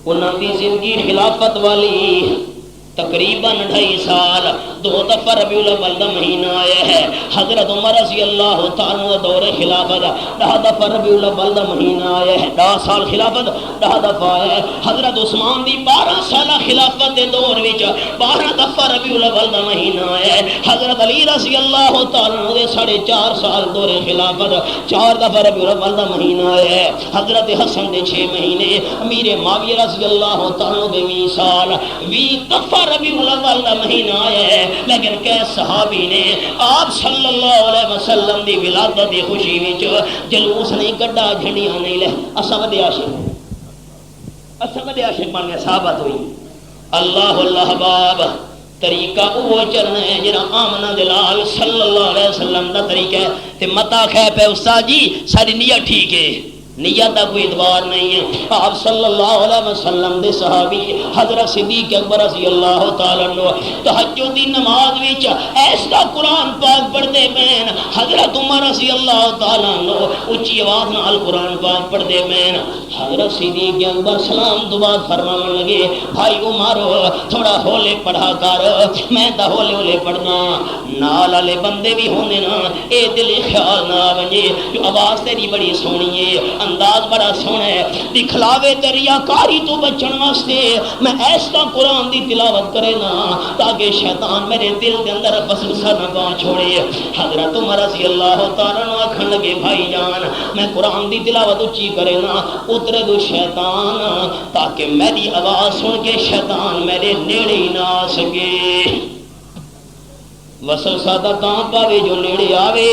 انہاں دی زندگی خلافت والی تقریباً 2.5 سال، 2 دفعہ ربیع الاول کا مہینہ آیا ہے۔ حضرت عمر رضی اللہ تعالیٰ عنہ دور خلافت 10 دفعہ ربیع الاول کا مہینہ آیا ہے، 10 سال خلافت 10 دفعہ آیا ہے۔ حضرت عثمان دی 12 سالہ خلافت دے دور وچ 12 دفعہ ربیع الاول کا مہینہ آیا ہے۔ حضرت علی رضی اللہ تعالیٰ عنہ دے 4.5 سال دور خلافت 4 دفعہ ربیع الاول کا مہینہ آیا ہے۔ حضرت حسن دے 6 مہینے، امیر معاویہ رضی اللہ تعالیٰ عنہ دے 20 سال، 20 دفعہ ربیع الاول کا مہینہ آیا ہے۔ لیکن کہ صحابی نے آپ صلی اللہ علیہ وسلم دی ولادت دی خوشی وچ جلوس نہیں کڈا، جھنڈیاں نہیں لے۔ اسد عاشق بن گئے، صحابت ہوئی۔ اللہ اللہ باب طریقہ وہ چلنا ہے جڑا آمنہ دلال صلی اللہ علیہ وسلم دا طریقہ ہے۔ تے متا خے پہ استاد جی ساری نیت ٹھیک ہے، نیت کا کوئی اعتبار نہیں ہے۔ آپ صلی اللہ علیہ وسلم دے صحابی حضرت صدیق اکبر رضی اللہ تعالیٰ عنہ تہجد دی نماز وچ ایسا قرآن پاک پڑھتے پین، حضرت عمر رضی اللہ تعالیٰ عنہ اونچی آواز نال قرآن پاک پڑھتے پین۔ حضرت صدیق اکبر سلام تو بعد فرمان لگے، بھائی عمر تھوڑا ہولے پڑھا کر، میں تا ہولے ہولے پڑھنا، نال والے بندے بھی ہونے نا، اے دل خیال نہ بنجے جو آواز تیری بڑی سونی ہے، انداز بڑا سونا ہے، دکھلاوے تے ریاکاری تو بچن واسطے میں ایسا قرآن دی تلاوت کرے نا تاکہ شیطان میرے دل دے اندر وسوسہ نہ پا چھوڑے۔ حضرت عمر رضی اللہ تعالیٰ عنہ آکھن لگے، بھائی جان میں قرآن دی تلاوت اچھی کرے نا اترے دو شیطان تاکہ میری آواز سن کے شیطان میرے نیڑے ہی نہ آ سکے۔ وسوسہ دا کام پاوے جو نیڑے آوے،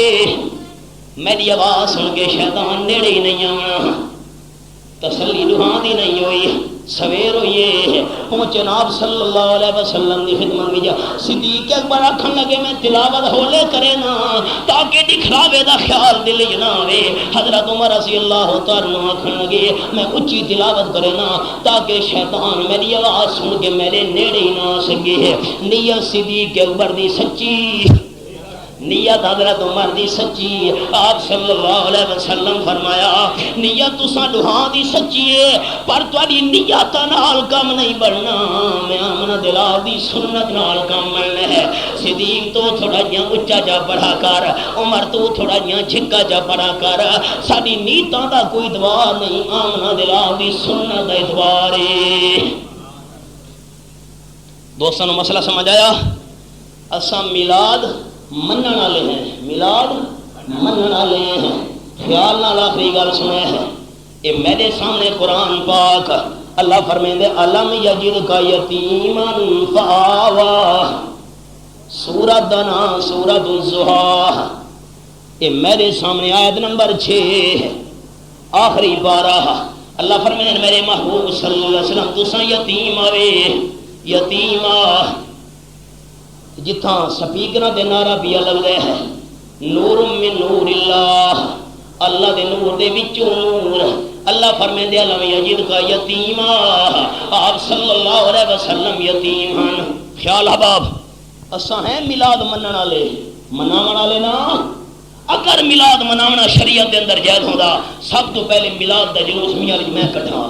میری آواز سن کے شیطان نیڑے ہی نہیں آنا۔ تسلی روحان دی نہیں ہوئی، سویر ہوئیے پہنچے آپ صلی اللہ علیہ وسلم دی خدمت میں جا صدیق اکبر آکھن لگے میں تلاوت ہولے کرے نا تاکہ دکھلاوے دا خیال دل جناوے۔ حضرت عمر رضی اللہ تعالیٰ آکھن لگے میں اچھی تلاوت کرے نا تاکہ شیطان میری آواز سن کے میرے نیڑے ہی نہ آ سکے۔ نیت صدیق اکبر دی سچی، نیت حضرت عمر دی سچی۔ آپ صلی اللہ علیہ وسلم فرمایا نیت تساں دوہاں دی سچی ہے پر تواڈی نیت نال کم نہیں بننا، میں آمنہ دلال دی سنت نال کم بننا ہے۔ صدیق تو تھوڑا جہاں اچا جا پڑھا کر، عمر تو تھوڑا جہاں جھکا جا پڑھا کر، ساری نیتاں دا کوئی اعتبار نہیں، آمنہ دلال دی سنت دا اعتبار ہے۔ دوستاں نو مسئلہ سمجھ آیا؟ اساں میلاد منن والے ہیں، میلاد منن والے ہیں۔ خیال نال آخری گل سنے ہے، یہ میرے سامنے قرآن پاک اللہ فرمیندے علم یجدک یتیما فآوا، سورۃ دا نام سورۃ الضحیٰ، یہ میرے سامنے آیت نمبر 6 آخری پارہ۔ اللہ فرمیندے میرے محبوب صلی اللہ علیہ وسلم تساں یتیم آوے، یتیم آ جتھاں سپیکرہ دے نعرہ پیا لگ رہے ہیں نور من نور اللہ، اللہ دے نور دے وچوں نور۔ اللہ فرمیندے علم یجدک یتیما، آپ صلی اللہ علیہ وسلم یتیم ہیں۔ خیال حباب اساں ہیں میلاد منن والے، مناون والے نا۔ اگر میلاد مناونا شریعت دے اندر جائز ہوندا سب تو پہلے میلاد دا جلوس میاں علی میں کٹھا،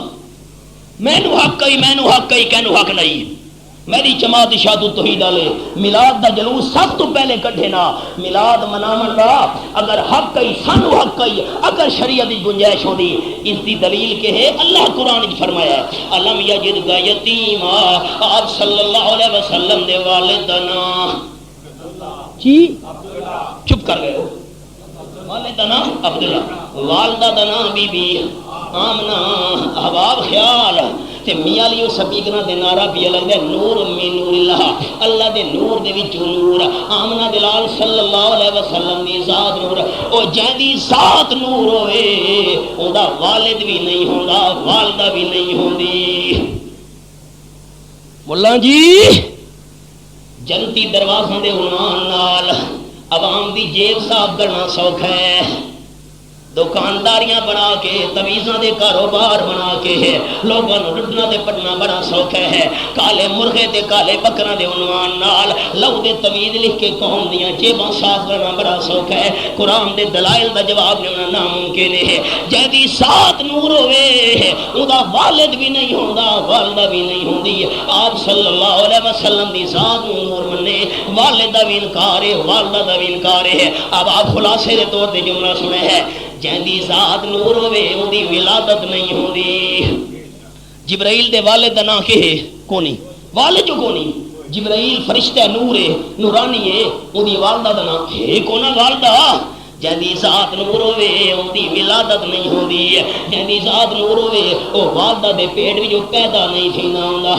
مینوں حق کئی مینوں حق کئی کینوں حق نہیں، میری جماعت اشاعت التوحید والے میلاد دا جلوس سب تو پہلے کڈھے نا۔ میلاد مناون دا اگر حق کئی سانو حق کئی، اگر شریعت دی گنجائش ہوندی، اس دی دلیل کہ ہے اللہ قرآن وچ فرمایا ہے علم یجدک یتیما، آپ صلی اللہ علیہ وسلم دے والد دا نام جی چپ کر گئے ہو، والد دا نام عبداللہ، والدہ دا نام بی بی آمنہ۔ احباب خیال تے میاں علی سپیکرہ دے نعرہ پیا لگدا ہے نور من نور اللہ، اللہ دے نور دے وچوں نور۔ آمنہ دلال صلی اللہ علیہ وسلم دی ذات نور، او جہدی ذات نور ہوئے اوندا والد بھی نہیں ہوندا، والدہ بھی نہیں ہوندی۔ مولا جی جنتی دروازوں دے عنوان نال عوام دی جیب صاف کرنا سوکھا ہے، دکانداریاں بنا کے تویزاں دے کاروبار بنا کے لوگوں نو لٹنا تے پٹنا بڑا سوکھا ہے، کالے مرغے تے کالے بکراں دے عنوان نال لو دے تویز لکھ کے قوم دیاں جیباں صاف کرنا بڑا سوکھا ہے، قرآن دے دلائل دا جواب دینا ناممکن ہے۔ جیدی ساتھ نور ہوئے اوندا والد بھی نہیں ہوندا، والدہ بھی نہیں ہوندی، آپ صلی اللہ علیہ وسلم دی ذات نور منے، والد دا بھی انکار ہے، والدہ دا بھی انکار ہے۔ اب آپ خلاصے دے طور تے جملہ سنے ہے، جیندی ذات نور ہوئے ان دی ولادت نہیں ہوندی۔ جبرائیل دے والد دا نام کہ ہے کونی، والد جو کونی، جبرائیل فرشتہ نور ہے، نورانی ہے، ان دی والدہ دا نام ہے کونا والدہ۔ جیندی ذات نور ہوئے ان دی ولادت نہیں ہوندی، جیندی ذات نور ہوئے او والدہ دے پیٹ وچ پیدا نہیں تھیندا ہوندا۔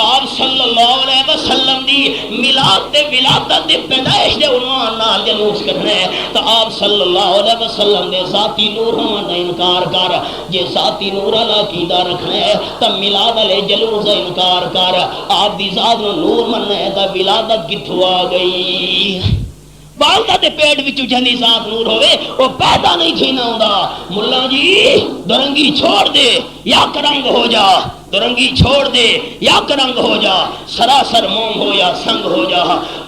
آپ صلی اللہ علیہ وسلم دی میلاد تے ولادت دے پیدائش دے عنوان نال جلوس کرنا ہے تو آپ صلی اللہ علیہ وسلم دے ذاتی نور ہون دا انکار کر، جے ذاتی نور والا عقیدہ رکھنا ہے تو میلاد والے جلوس دا انکار کر۔ آپ دی ذات نو نور مننا ہے تو ولادت کتھوں آ گئی؟ والدہ دے پیٹ وچ جندی ذات نور ہوئے وہ پیدا نہیں تھینا ہوندا۔ ملا جی درنگی چھوڑ دے یا کرنگ ہو جا، درنگی چھوڑ دے یا کرنگ ہو جا، سراسر موم ہو یا سنگ ہو جا۔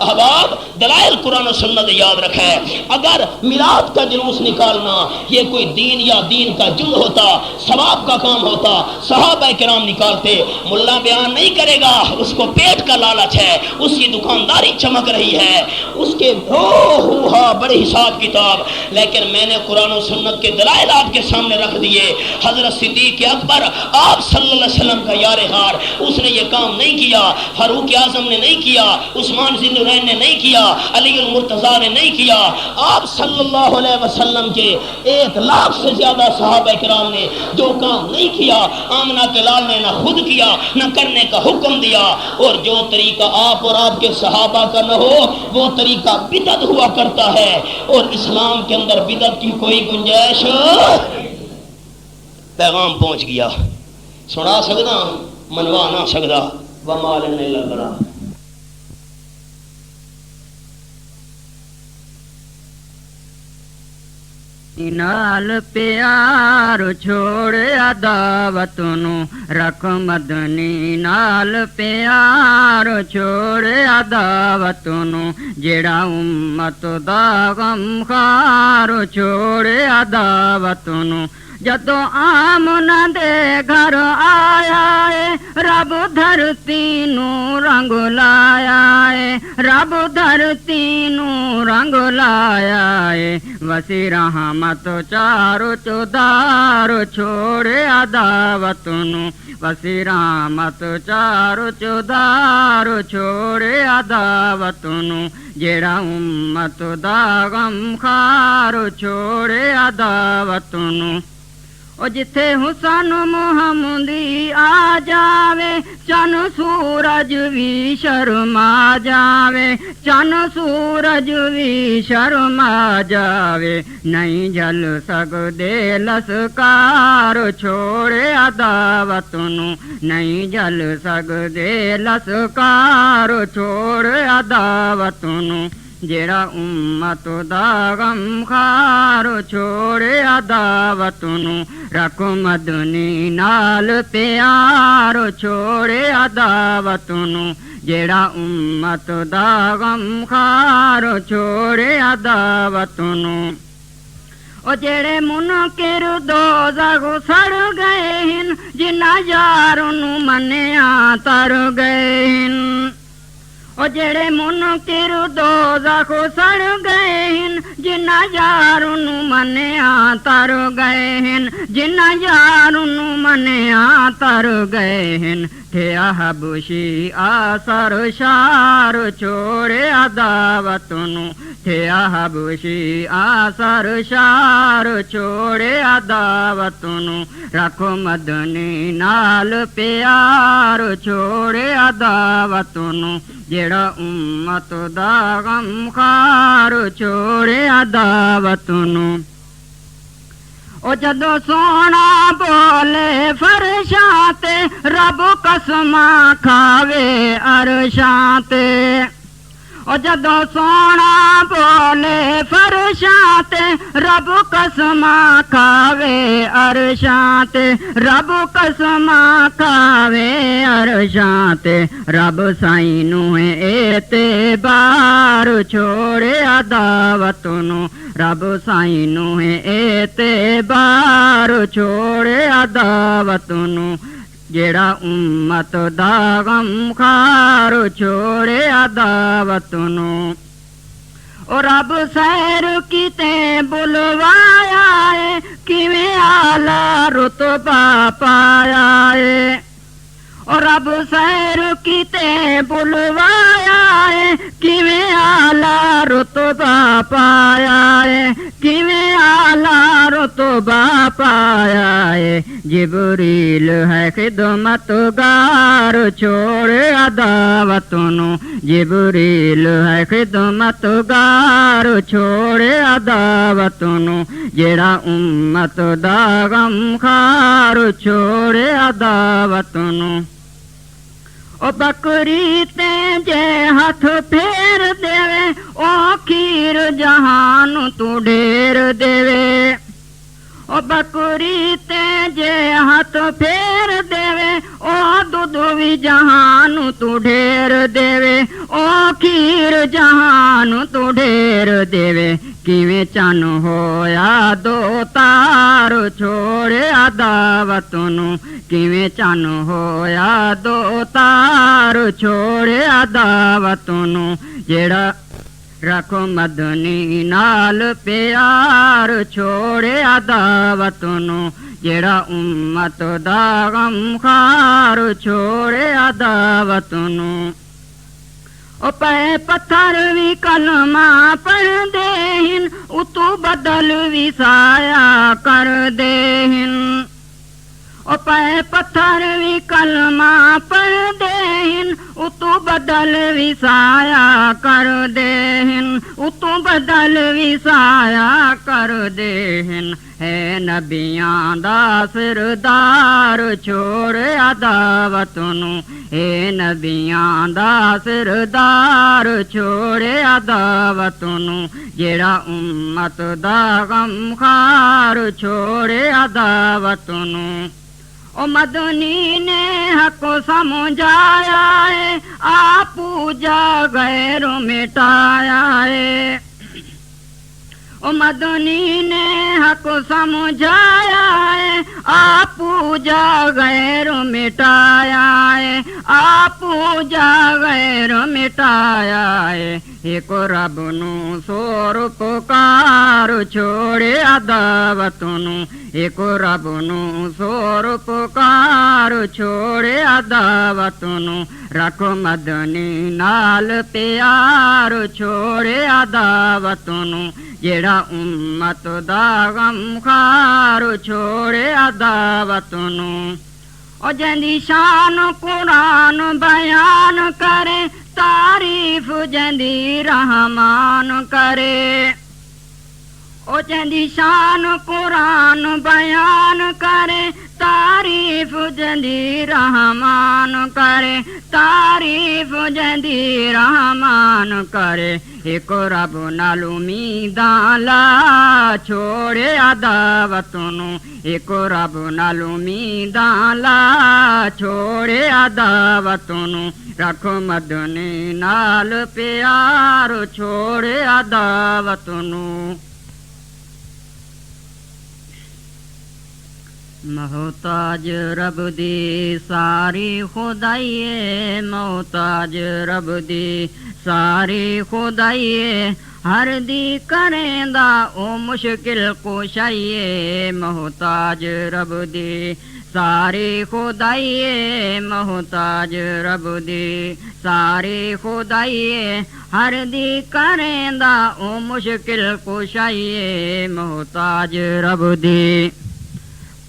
احباب دلائل قرآن و سنت یاد رکھے، اگر میلاد کا جلوس نکالنا یہ کوئی دین یا دین کا جز ہوتا، ثواب کا کام ہوتا، صحابہ کرام نکالتے۔ ملا بیان نہیں کرے گا، اس کو پیٹ کا لالچ ہے، اس کی دکانداری چمک رہی ہے، اس کے بڑے حساب کتاب، لیکن میں نے قرآن و سنت کے دلائل آپ کے سامنے رکھ دیے۔ حضرت صدیق اکبر آپ صلی اللہ علیہ وسلم کا یار غار، اس نے یہ کام نہیں کیا، فاروق اعظم نے نہیں کیا، عثمان ذی النورین نے نہیں کیا، علی المرتضیٰ نے نہیں کیا۔ آپ صلی اللہ علیہ وسلم کے 1,00,000 سے زیادہ صحابہ کرام نے جو کام نہیں کیا، آمنہ کے لال نے نہ خود کیا نہ کرنے کا حکم دیا، اور جو طریقہ آپ اور آپ کے صحابہ کا نہ ہو وہ طریقہ بدعت ہوا کرتا ہے، اور اسلام کے اندر بدعت کی کوئی گنجائش۔ پیغام پہنچ گیا، سنا سکتا منوا نہ سکتا، وما لنا الا البلاغ۔ نال پیار چھوڑ عداوت نو رکھ مدنی نال پیار چھوڑ عداوت نو جڑا امت دا غم خار چھوڑ عداوت نو جدو آمنہ دے گھر آیا ہے رب دھرتی نو رنگ لایا ہے، رب دھرتی نو رنگ لایا ہے، وسی رحمت چارو چودار چھوڑ عداوت نو، وسی رحمت چارو چودار چھوڑ عداوت نو جڑا امت دا غم خار چھوڑ عداوت نو۔ او جتھے حسن محمدی آ جاوے چن سورج بھی شرما جاوے، چن سورج بھی شرما جاوے، نہیں جل سکدے لسکار چھوڑ عداوت نو، نہیں جل سکدے لسکار چھوڑ عداوت نو جڑا امت دا غم خار چھوڑ عداوت نو رکھ مدنی نال پیار چھوڑ عداوت نو جڑا امت دا غم خار چھوڑ عداوت نو۔ او جڑے منکر دوزخ سڑ گئے ہن جنہ یار نو منیا تر گئے ہن، او جڑے منکر دوزخ سڑ گئے ہن جنہ یار نو منیا تر گئے ہن، جنہ یار نو منیا تر گئے ہن، تھیا حبشی آثر شار چھوڑ عداوت نو، تھیا حبشی آثر شار چھوڑ عداوت نو رکھ مدنی نال پیار چھوڑ عداوت نو جڑا امت دا غم خار چھوڑ عداوت نو۔ او جدو سونا بولے فرشاں تے رب قسماں کھاوے عرشاں تے، او جدوں سونا بولے فرشاں تے رب قسماں کھاوے عرشاں تے رب قسماں کھاوے عرشاں تے رب سائیں نو اعتبار چھوڑے عداوت نو رب سائیں نو اعتبار چھوڑے عداوت نو جیڑا امت دا غم خار چھوڑے عداوت نو او رب سیر کیتے بلوایا ہے کیویں اعلیٰ رتبہ پایا ہے او رب سیر کیتے بلوایا ہے کیویں اعلیٰ رتبہ پایا ہے کیویں اعلیٰ رتبہ پایا ہے جبریل ہے خدمت گار چھوڑے عداوت نو جبریل ہے خدمت گار چھوڑے عداوت نو جیڑا امت دا غم خار چھوڑے عداوت نو او بکری تے جے ہاتھ پھیر دیوے او کھیر جہان تو ڈھیر دیوے او بکری تے جے ہاتھ پھیر دیوے او دودھ وی جہان تو ڈھیر دیوے او کھیر جہان تو ڈھیر دیوے کیویں چن ہویا دو تار چھوڑے عداوت نو کیویں چن ہویا دو تار چھوڑے عداوت نو جیڑا رکھو مدنی نال پیار چھوڑے عداوت نو جیڑا امت دا غم خار چھوڑے عداوت نو او پے پتھر وی کلمہ پڑھ دے ہن اتو بدل وی سایہ کر دے ہن او پے پتھر وی کلمہ پڑھ دے ہن اتو بدل وی سایہ کر دے ہن اتو بدل وی سایہ کر دے ہن ہے نبیاں دا سردار چھوڑے عداوت نو اے نبیاں دا سردار چھوڑے عداوت نو جیڑا امت دا غم خار چھوڑے عداوت نو او مدنی نے حق سمجھایا ہے آپ پوجا غیر مٹایا ہے او مدنی نے حق سمجھایا ہے آپ پوجا غیر مٹایا ہے آپ پوجا غیر مٹایا ہے ایک رب نو سور پکار چھوڑے عداوت نو ایک رب نو سور پکار چھوڑے عداوت نو رکھ مدنی نال پیار چھوڑے عداوت نو جیڑا امت دا غم خار چھوڑے عداوت نو او جندی شان قرآن بیان کرے تعریف جندی رحمان کرے او جندی شان قرآن بیان کرے تعریف جندی رحمان کرے تعریف جندی رحمان کرے ایک رب نال امیداں لا چھوڑے عداوت نو ایک رب نال امیداں لا چھوڑے عداوت نو رکھ مدنی نال پیار چھوڑے عداوت نو محتاج رب دی ساری خدائیے محتاج رب دی ساری خدائیے ہر دی کریں دا او مشکل کشائیے محتاج رب دی ساری خدائیے محتاج رب دی ساری خدائیے ہر دی کریں دا او مشکل کشائیے محتاج رب دی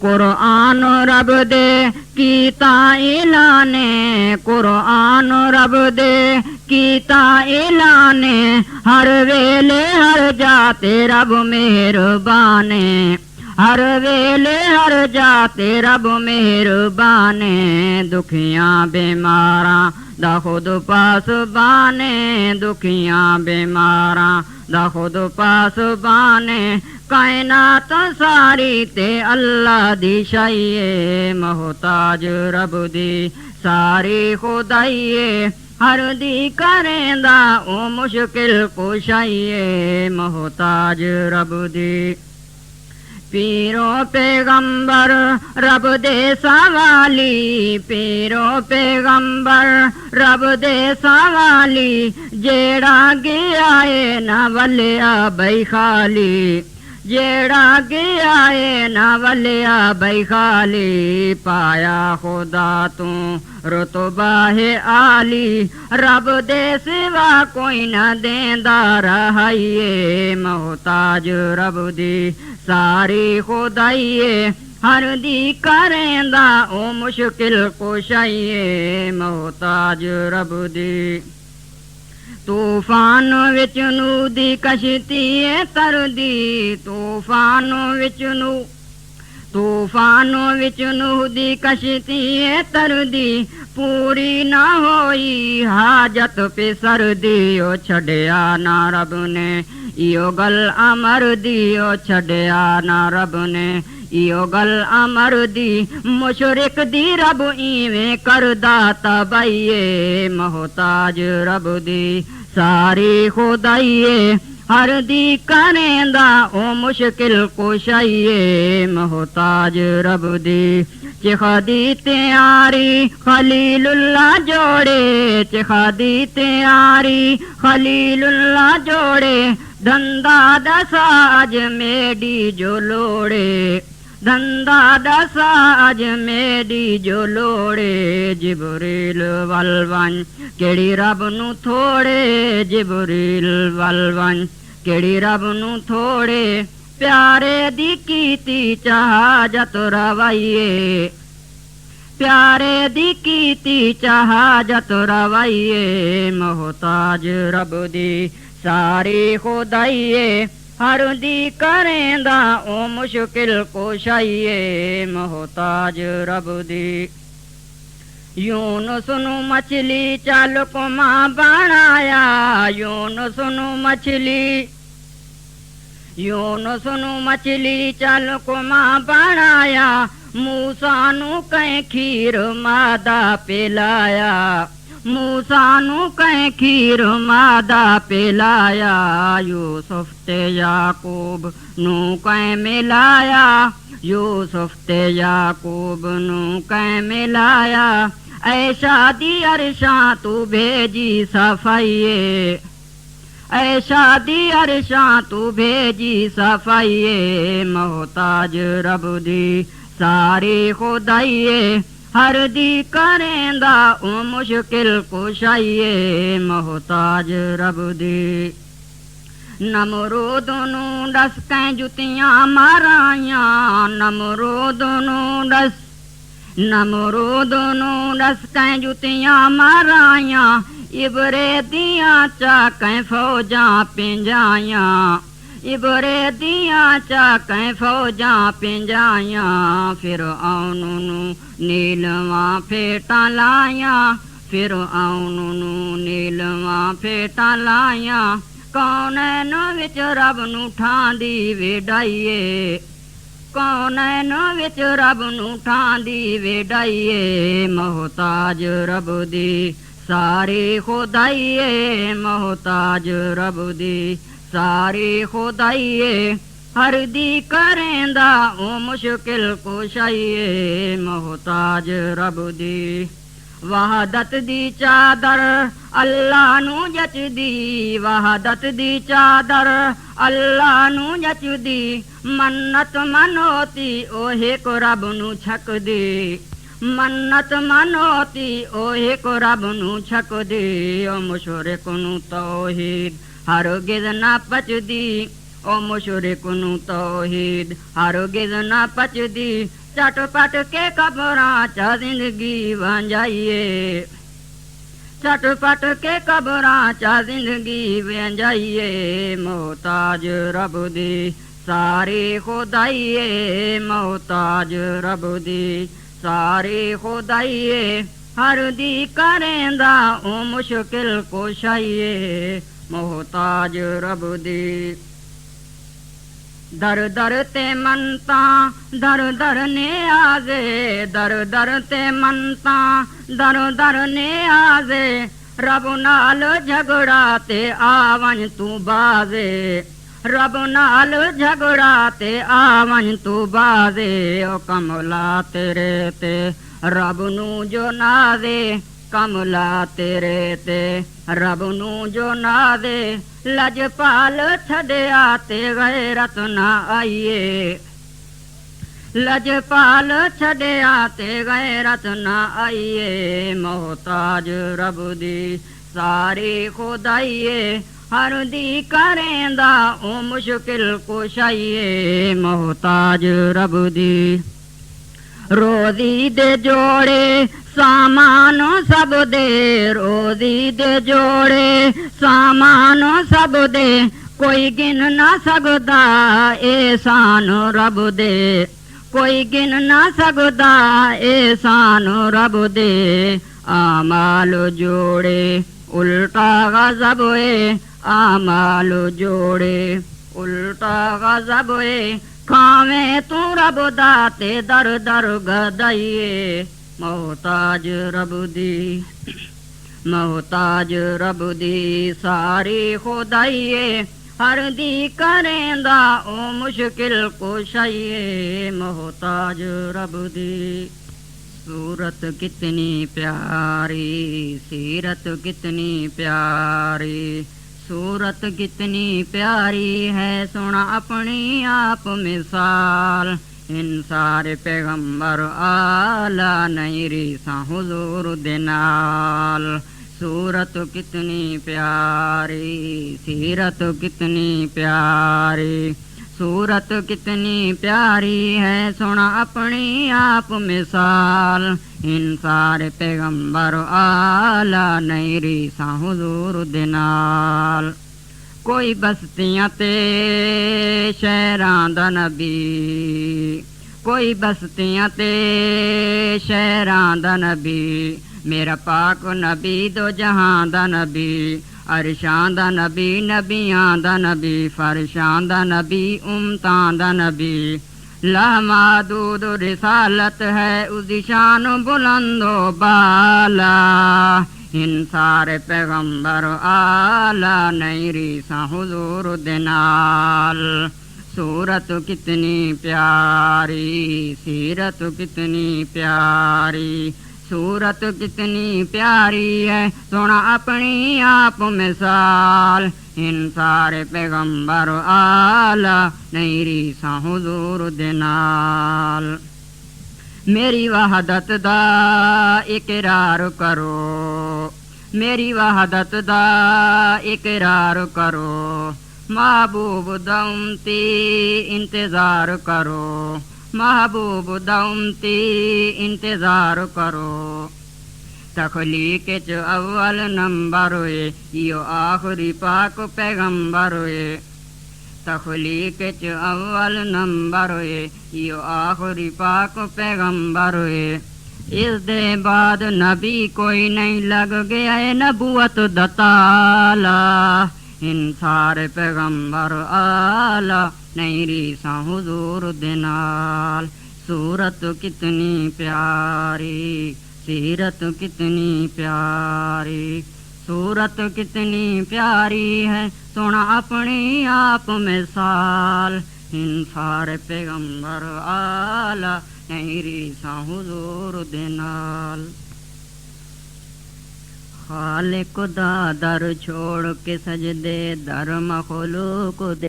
قرآن رب دے کیتا اعلان قرآن رب دے کیتا اعلان ہر ویلے ہر جاتے رب مہربان ہر ویلے ہر جاتے رب مہربانے دکھیاں بیماراں دا خود پاس بانے دکھیاں بیماراں دا خود پاس بانے کائنات ساری تے اللہ دی شائیے محتاج رب دی ساری خدائیے ہر دی کریندا او مشکل کشائیے محتاج رب دی پیرو پیغمبر رب دے سوالی پیرو پیغمبر رب دے سوالی جیڑا گیا ہے نہ ولیا بھائی خالی جیڑا گیا ہے نہ ولیا بھائی خالی پایا خدا تو رتبہ ہے عالی رب دے سوا کوئی نہ دیندا رہائیے محتاج رب دی ساری خدائیے ہر دی کریندا او مشکل کشائیے محتاج رب دی طوفان وچ نو دی کشتی تر دی طوفان وچ نو دی کشتی تر دی پوری نہ ہوئی حاجت پہ سر دی او چھڈیا نہ رب نے ایو گل امر دی او چھڈیا نہ رب نے ایو گل امر دی مشرک دی رب ایویں کردا تبائیے محتاج رب دی ساری خدائیے ہر دی کریندا او مشکل کشائیے محتاج رب دی چخدی تیاری خلیل اللہ جوڑے چخدی تیاری خلیل اللہ جوڑے دھندا دسا اج میڈی جو لوڑے دھندا دسا اج میڈی جو لوڑے جبریل ولون کیڑی رب نو تھوڑے جبریل ولون کیڑی رب نو تھوڑے پیارے دی کیتی چہاجت روائیے پیارے دی کیتی چہاجت روائیے محتاج رب دی ساری خدائیے ہر دی کریندا او مشکل کشائیے محتاج رب دی یونس نو مچھلی چال کو ماں بنایا یونس نو مچھلی چال کو ماں بنایا موسیٰ نو کہیں کھیر مادہ پلایا موسیٰ نو کہیں کھیر مادہ پلایا یوسف تے یعقوب نو کہیں ملایا یوسف تے یعقوب نو کہیں ملایا اے شادی عرشاں تو بھیجی صفائیے اے شادی عرشاں تو بھیجی صفائیے محتاج رب دی ساری خدائیے ہر دی کریندا او مشکل کشائیے محتاج رب دی نمرود نو ڈس کیں جتیاں مارائیاں نمرود نو ڈس کیں جتیاں مارائیاں ابرے دیاں چاکیں فوجاں پنجائیاں ابرے دیاں چاکیں فوجاں پنجائیاں فرعون نو نیلواں پھیٹاں لائیاں فرعون نو نیلواں پھیٹاں لائیاں کونین وچ رب نو ٹھاندی وڈائیے کونین وچ رب نو ٹھاندی وڈائیے محتاج رب دی ساری خدائیے محتاج رب دی ساری خدائیے ہر دی کریندا او مشکل کشائیے محتاج رب دی وحدت دی چادر اللہ نو جچدی وحدت دی چادر اللہ نو جچدی منت منوتی اوہے کو رب نو چھک دی منت منوتی اوہے کو رب نو چھک دی او مشرک نو توحید ہرگز نہ پچدی او مشرک نو توحید ہرگز نہ پچدی چٹ پٹ کے قبراں چا زندگی ونجائیے چٹ پٹ کے قبراں چا زندگی ونجائیے محتاج رب دی ساری خدائیے محتاج رب دی ساری خدائیے ہر دی کریندا او مشکل کشائیے محتاج رب دی در در تے منتاں در در نیازے در در تے منتاں در در نیازے رب نال جھگڑا تے آون تو بازے رب نال جھگڑا تے آون تو بازے او کملا تیرے تے رب نو جو نازے کملا تیرے تے رب نو جو نازے لجپال چھڈیا تے غیرت نہ آئیے لجپال چھڈیا تے غیرت نہ آئیے محتاج رب دی ساری خدائیے ہر دی کریندا او مشکل کشائیے محتاج رب دی روزی دے جوڑے سامان سب دے روزی دے جوڑے سامان سب دے کوئی گن نہ سکدا احسان رب دے کوئی گن نہ سکدا احسان رب دے اعمال جوڑے الٹا غضب ہے اعمال جوڑے الٹا غضب ہے کھاویں تو رب دا تے در در گدائیے محتاج رب دی محتاج رب دی ساری خدائیے ہر دی کریندا او مشکل کشائیے محتاج رب دی صورت کتنی پیاری سیرت کتنی پیاری صورت کتنی پیاری ہے سنا اپنی آپ مثال ان سارے پیغمبر آلہ نہیں ریساں حضور دینال صورت کتنی پیاری سیرت کتنی پیاری صورت کتنی پیاری ہے سنا اپنی آپ مثال ان سارے پیغمبر آلہ نہیں ریساں حضور دینال کوئی بستیاں تے شہراں دا نبی کوئی بستیاں تے شہراں دا نبی میرا پاک نبی دو جہاں دا نبی عرشاں دا نبی نبیاں دا نبی فرشاں دا نبی امتاں دا نبی لامحدود رسالت ہے اس دی شان بلند و بالا ان سارے پیغمبر آلہ نہیں ریساں حضور دینال صورت کتنی پیاری سیرت کتنی پیاری صورت کتنی پیاری ہے سونا اپنی آپ مثال ان سارے پیغمبر آلہ نہیں ریساں حضور دینال میری وحدت دا اقرار کرو میری وحدت دا اقرار کرو محبوب دا امتی انتظار کرو محبوب دا امتی انتظار کرو تخلیق چ اول نمبر ہوئے یہ آخری پاک پیغمبر ہوئے تخلیق چ اول نمبر ہوئے یہ آخری پاک پیغمبر ہوئے اس دے بعد نبی کوئی نہیں لگ گیا ہے نبوت دتالا ان سارے پیغمبر آلہ نہیں ریساں حضور دینال صورت کتنی پیاری سیرت کتنی پیاری صورت کتنی پیاری ہے سونا اپنی آپ مثال ان سارے پیغمبر آلہ نہیں ریساں حضور دینال خالق دا در چھوڑ کے سجدے در مخلوق دے